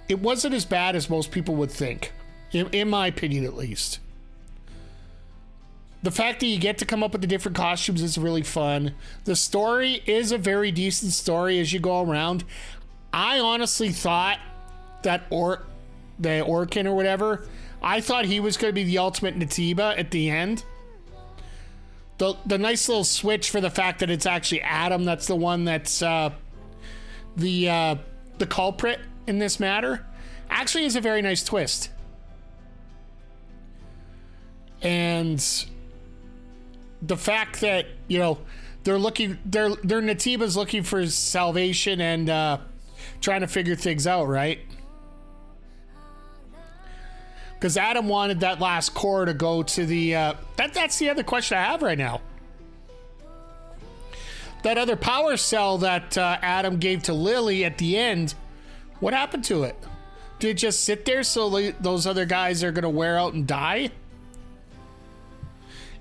as bad as most people would think, in my opinion at least. The fact that you get to come up with the different costumes is really fun. The story is a very decent story as you go around. I honestly thought that the Orkin or whatever, I thought he was going to be the ultimate Naytiba at the end. The nice little switch for the fact that it's actually Adam that's the one that's the culprit in this matter actually is a very nice twist. And the fact that, you know, they're Naytiba's looking for salvation and trying to figure things out, right? Because Adam wanted that last core to go to the that's the other question I have right now. That other power cell that Adam gave to Lily at the end, what happened to it? Did it just sit there so those other guys are going to wear out and die?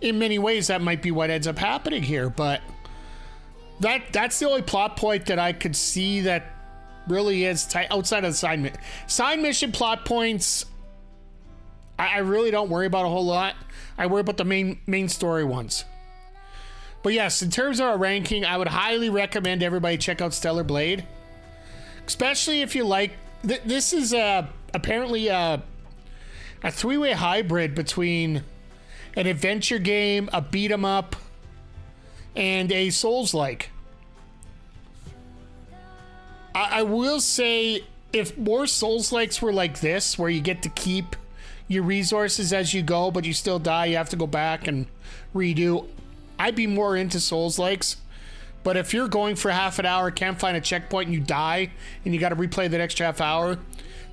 In many ways, that might be what ends up happening here, but that's the only plot point that I could see that really is outside of the side mission plot points. I really don't worry about a whole lot. I worry about the main story ones. But yes, in terms of our ranking, I would highly recommend everybody check out Stellar Blade, especially if you like. This is apparently a three-way hybrid between an adventure game, a beat 'em up, and a Souls-like. I will say, if more Souls-likes were like this, where you get to keep your resources as you go, but you still die, you have to go back and redo, I'd be more into Souls-likes. But if you're going for half an hour, can't find a checkpoint, and you die, and you got to replay that extra half hour,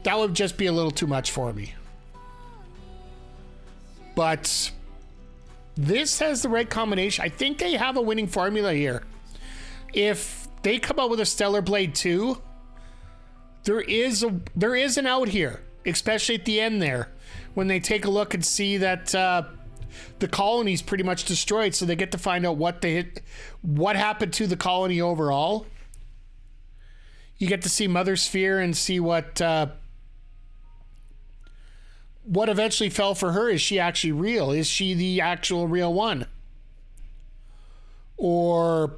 that would just be a little too much for me. But this has the right combination. I think they have a winning formula here. If they come out with a Stellar Blade 2, there is an out here, especially at the end there, when they take a look and see that the colony's pretty much destroyed, so they get to find out what happened to the colony overall. You get to see Mother Sphere and see what eventually fell for her. Is she actually real? Is she the actual real one? Or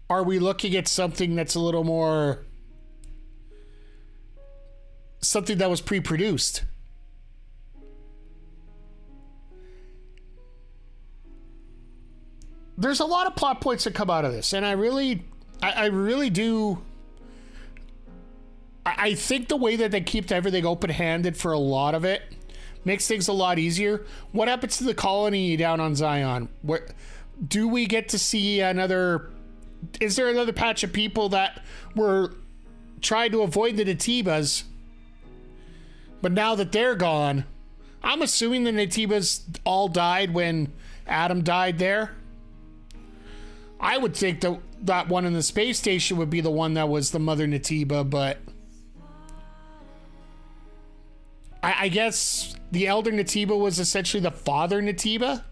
are we looking at something that's a little more... something that was pre-produced? There's a lot of plot points that come out of this, and I really do... I think the way that they keep everything open-handed for a lot of it makes things a lot easier. What happens to the colony down on Xion? Do we get to see another... Is there another patch of people that were trying to avoid the Naytibas, but now that they're gone, I'm assuming the Naytibas all died when Adam died there? I would think that one in the space station would be the one that was the Mother Naytiba, but I guess the Elder Naytiba was essentially the Father Naytiba,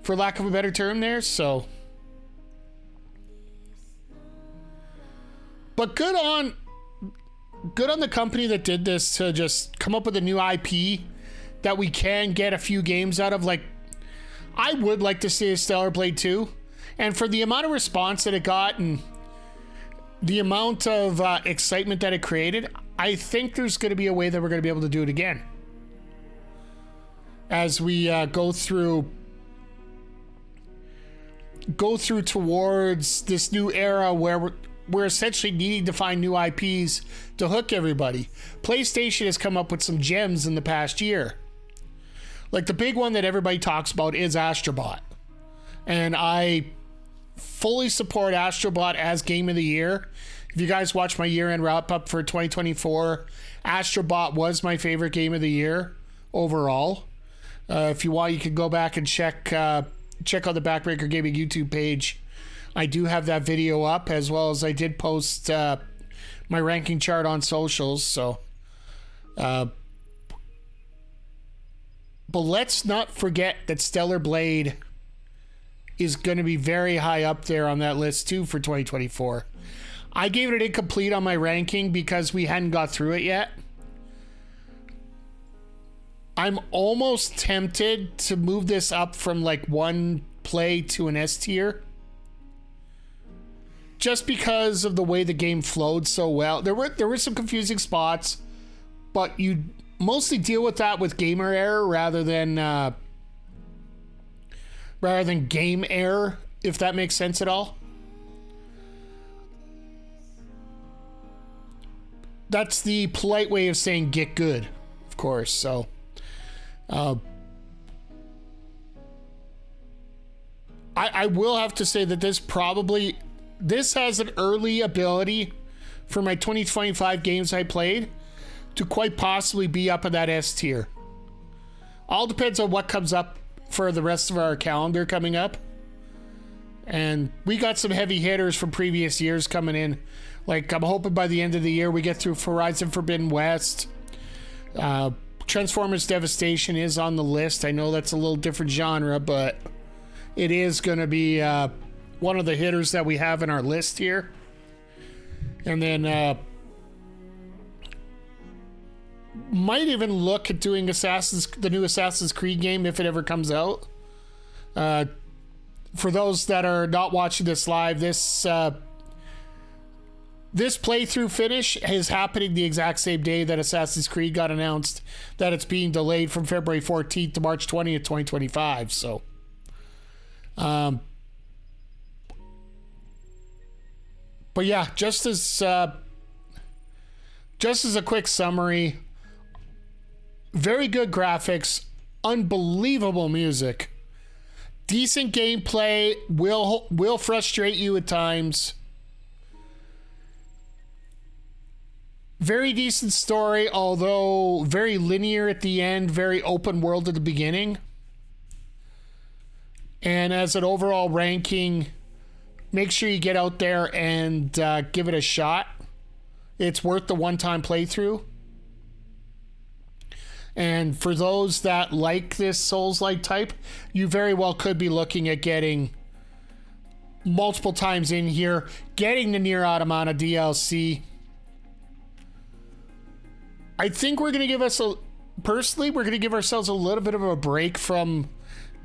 for lack of a better term there, so. But good on the company that did this to just come up with a new IP that we can get a few games out of. Like, I would like to see a Stellar Blade 2, and for the amount of response that it got and the amount of excitement that it created, I think there's going to be a way that we're going to be able to do it again as we go through towards this new era where we're essentially needing to find new IPs to hook everybody. PlayStation has come up with some gems in the past year. Like, the big one that everybody talks about is Astrobot. And I fully support Astrobot as Game of the Year. If you guys watch my year-end wrap-up for 2024, Astrobot was my favorite Game of the Year overall. If you want, you can go back and check out the Backbreaker Gaming YouTube page. I do have that video up, as well as I did post my ranking chart on socials. So, but let's not forget that Stellar Blade is going to be very high up there on that list too for 2024. I gave it an incomplete on my ranking because we hadn't got through it yet. I'm almost tempted to move this up from like one play to an S tier, just because of the way the game flowed so well. There were some confusing spots, but you mostly deal with that with gamer error rather than game error, if that makes sense at all. That's the polite way of saying get good, of course. So I will have to say that this has an early ability for my 2025 games I played to quite possibly be up in that S tier. All depends on what comes up for the rest of our calendar coming up. And we got some heavy hitters from previous years coming in. Like, I'm hoping by the end of the year we get through Horizon Forbidden West. Transformers Devastation is on the list. I know that's a little different genre, but it is going to be one of the hitters that we have in our list here. And then might even look at doing the new Assassin's Creed game if it ever comes out. For those that are not watching this live, this playthrough finish is happening the exact same day that Assassin's Creed got announced that it's being delayed from February 14th to March 20th, 2025. So, but yeah, just as a quick summary, very good graphics, unbelievable music, decent gameplay, will frustrate you at times. Very decent story, although very linear at the end, very open world at the beginning. And as an overall ranking, make sure you get out there and give it a shot. It's worth the one-time playthrough. And for those that like this Souls-like type, you very well could be looking at getting multiple times in here, getting the Nier Automata DLC. I think we're going to give personally, we're going to give ourselves a little bit of a break from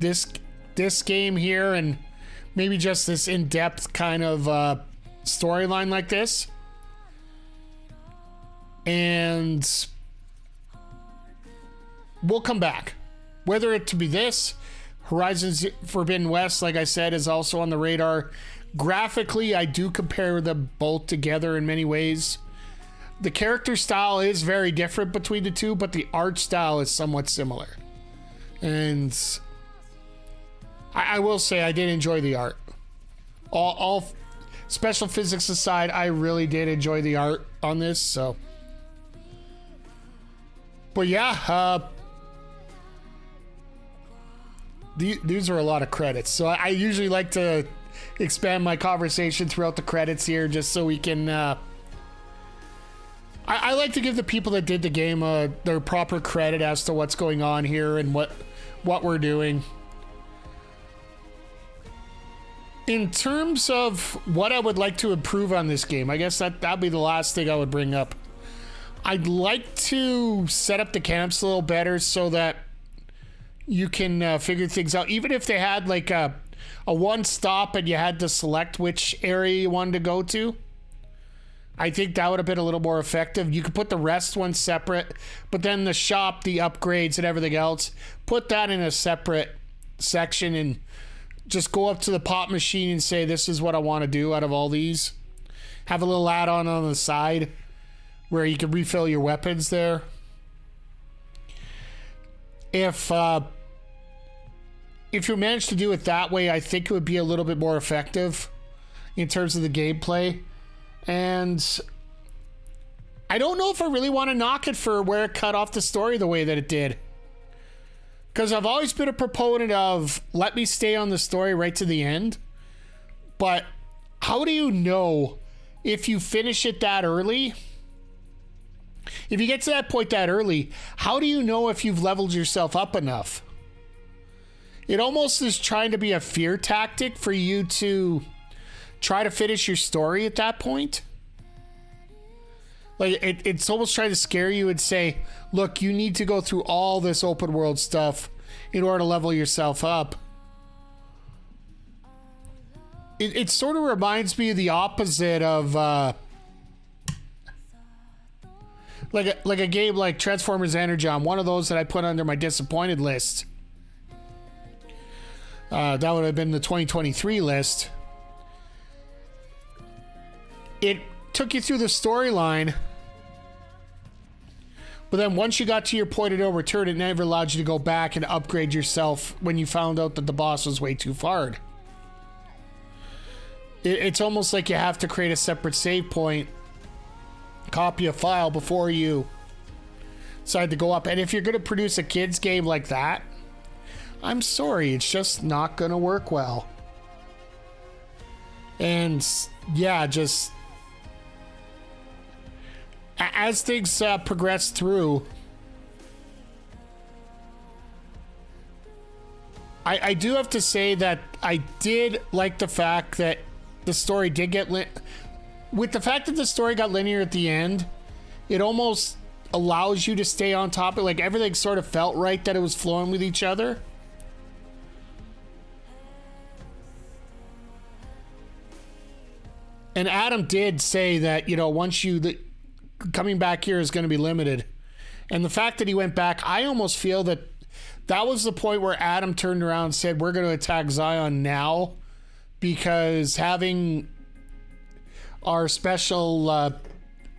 this game here, and maybe just this in-depth kind of storyline like this. And we'll come back. Whether it to be this, Horizon Forbidden West, like I said, is also on the radar. Graphically, I do compare them both together in many ways. The character style is very different between the two, but the art style is somewhat similar. And I will say I did enjoy the art. All special physics aside, I really did enjoy the art on this, so. But yeah, these are a lot of credits. So I usually like to expand my conversation throughout the credits here, just so we can... I like to give the people that did the game their proper credit as to what's going on here and what we're doing. In terms of what I would like to improve on this game, I guess that'd be the last thing I would bring up. I'd like to set up the camps a little better so that you can figure things out. Even if they had like a one stop and you had to select which area you wanted to go to, I think that would have been a little more effective. You could put the rest one separate, but then the shop, the upgrades and everything else, put that in a separate section and just go up to the pop machine and say, this is what I want to do out of all these. Have a little add-on on the side where you can refill your weapons there. If you manage to do it that way, I think it would be a little bit more effective in terms of the gameplay. And I don't know if I really want to knock it for where it cut off the story the way that it did. Because I've always been a proponent of let me stay on the story right to the end. But how do you know if you finish it that early? If you get to that point that early, how do you know if you've leveled yourself up enough? It almost is trying to be a fear tactic for you to try to finish your story at that point. Like it's almost trying to scare you and say, look, you need to go through all this open world stuff in order to level yourself up. It sort of reminds me of the opposite of like a game like Transformers Energon, one of those that I put under my disappointed list. That would have been the 2023 list. It took you through the storyline, but then once you got to your point of no return, it never allowed you to go back and upgrade yourself when you found out that the boss was way too hard. It's almost like you have to create a separate save point, copy a file before you decide to go up. And if you're going to produce a kid's game like that, I'm sorry, it's just not going to work well. And yeah, just as things progress through, I do have to say that I did like the fact that the story did get with the fact that the story got linear at the end. It almost allows you to stay on top of, like, everything sort of felt right, that it was flowing with each other. And Adam did say that, you know, once coming back here is going to be limited. And the fact that he went back, I almost feel that that was the point where Adam turned around and said, we're going to attack Xion now, because having our special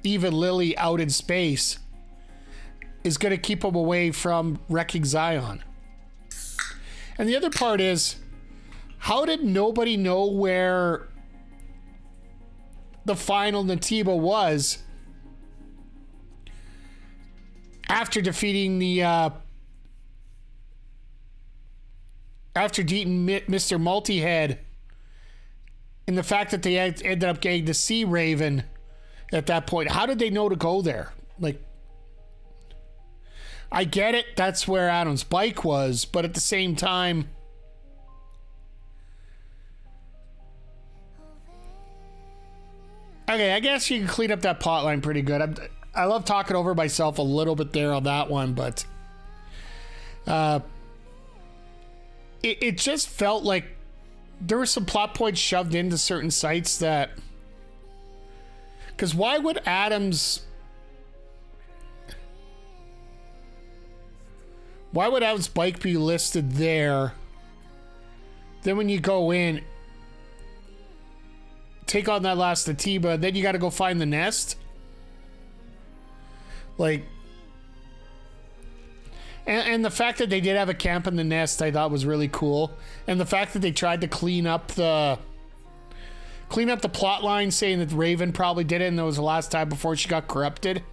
Eva Lily out in space is going to keep him away from wrecking Xion. And the other part is, how did nobody know where the final Naytiba was after defeating the after defeating Mr. Multi-Head And the fact that they ended up getting to see Raven at that point. How did they know to go there? Like, I get it. That's where Adam's bike was. But at the same time, okay, I guess you can clean up that plot line pretty good. I love talking over myself a little bit there on that one, but it just felt like there were some plot points shoved into certain sites that, because why would Adam's bike be listed there? Then when you go in, take on that last Naytiba, then you got to go find the nest. Like, and the fact that they did have a camp in the nest, I thought was really cool. And the fact that they tried to clean up the plot line, saying that Raven probably did it, and that was the last time before she got corrupted.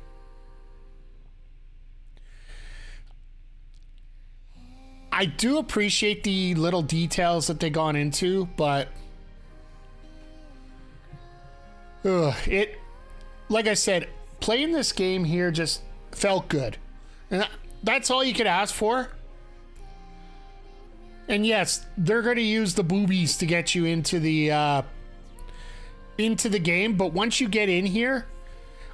I do appreciate the little details that they gone into, but it, like I said, playing this game here just felt good, and that's all you could ask for. And yes, they're going to use the boobies to get you into the game, but once you get in here,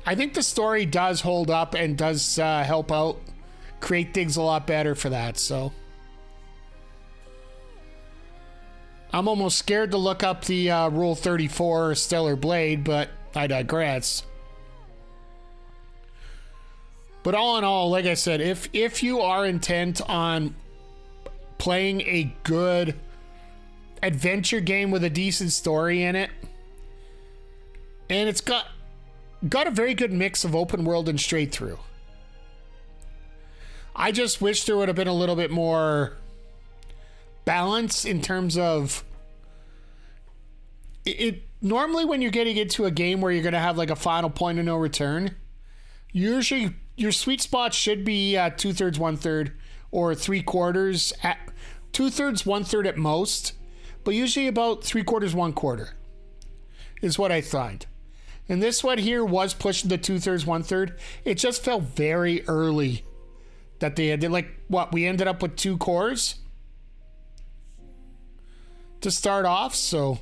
I think the story does hold up and does help out create things a lot better for that. So I'm almost scared to look up the Rule 34 Stellar Blade, but I digress. But all in all, like I said, if you are intent on playing a good adventure game with a decent story in it, and it's got a very good mix of open world and straight through. I just wish there would have been a little bit more balance in terms of it. Normally when you're getting into a game where you're going to have like a final point of no return, usually your sweet spot should be 2/3, 1/3, or 3/4 at 2/3, 1/3 at most, but usually about 3/4, 1/4 is what I find. And this one here was pushing the 2/3, 1/3. It just felt very early that they had, like, what, we ended up with 2 cores to start off, so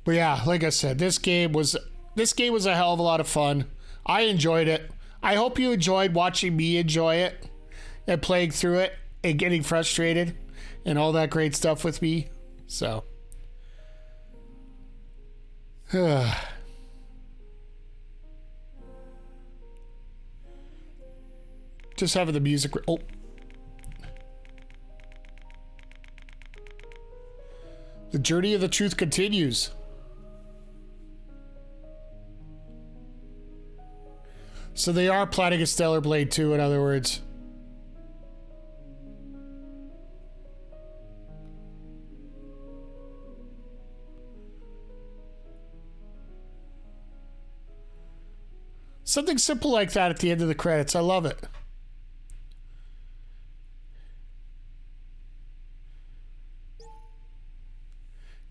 but yeah, like I said, this game was a hell of a lot of fun. I enjoyed it. I hope you enjoyed watching me enjoy it and playing through it and getting frustrated and all that great stuff with me. So just having the music. Oh. The journey of the truth continues. So they are planning a Stellar Blade 2, in other words. Something simple like that at the end of the credits. I love it.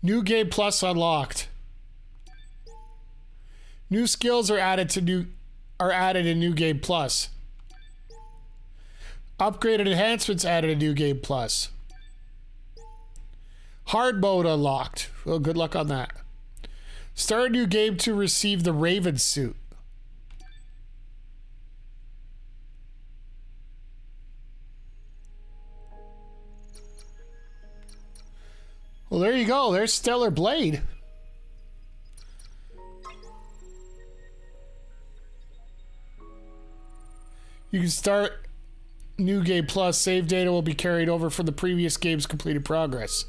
New Game Plus unlocked. New skills are added in New Game Plus. Upgraded enhancements added in New Game Plus. Hard mode unlocked. Well, good luck on that. Start a new game to receive the Raven suit. Well, there you go. There's Stellar Blade. You can start New Game Plus. Save data will be carried over from the previous game's completed progress.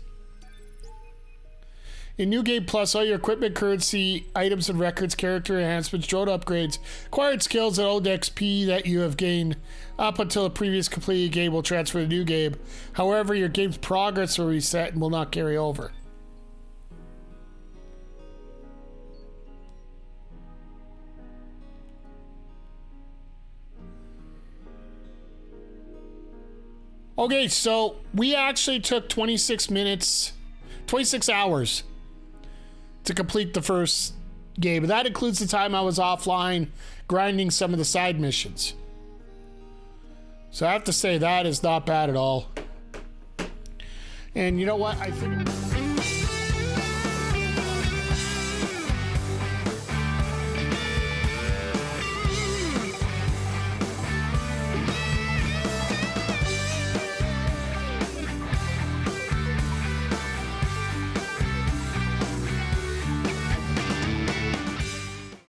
In New Game Plus, all your equipment, currency, items and records, character enhancements, drone upgrades, acquired skills, and old XP that you have gained up until the previous completed game will transfer to the new game. However, your game's progress will reset and will not carry over. Okay, so we actually took 26 minutes, 26 hours to complete the first game. But that includes the time I was offline grinding some of the side missions. So I have to say that is not bad at all. And you know what? I think...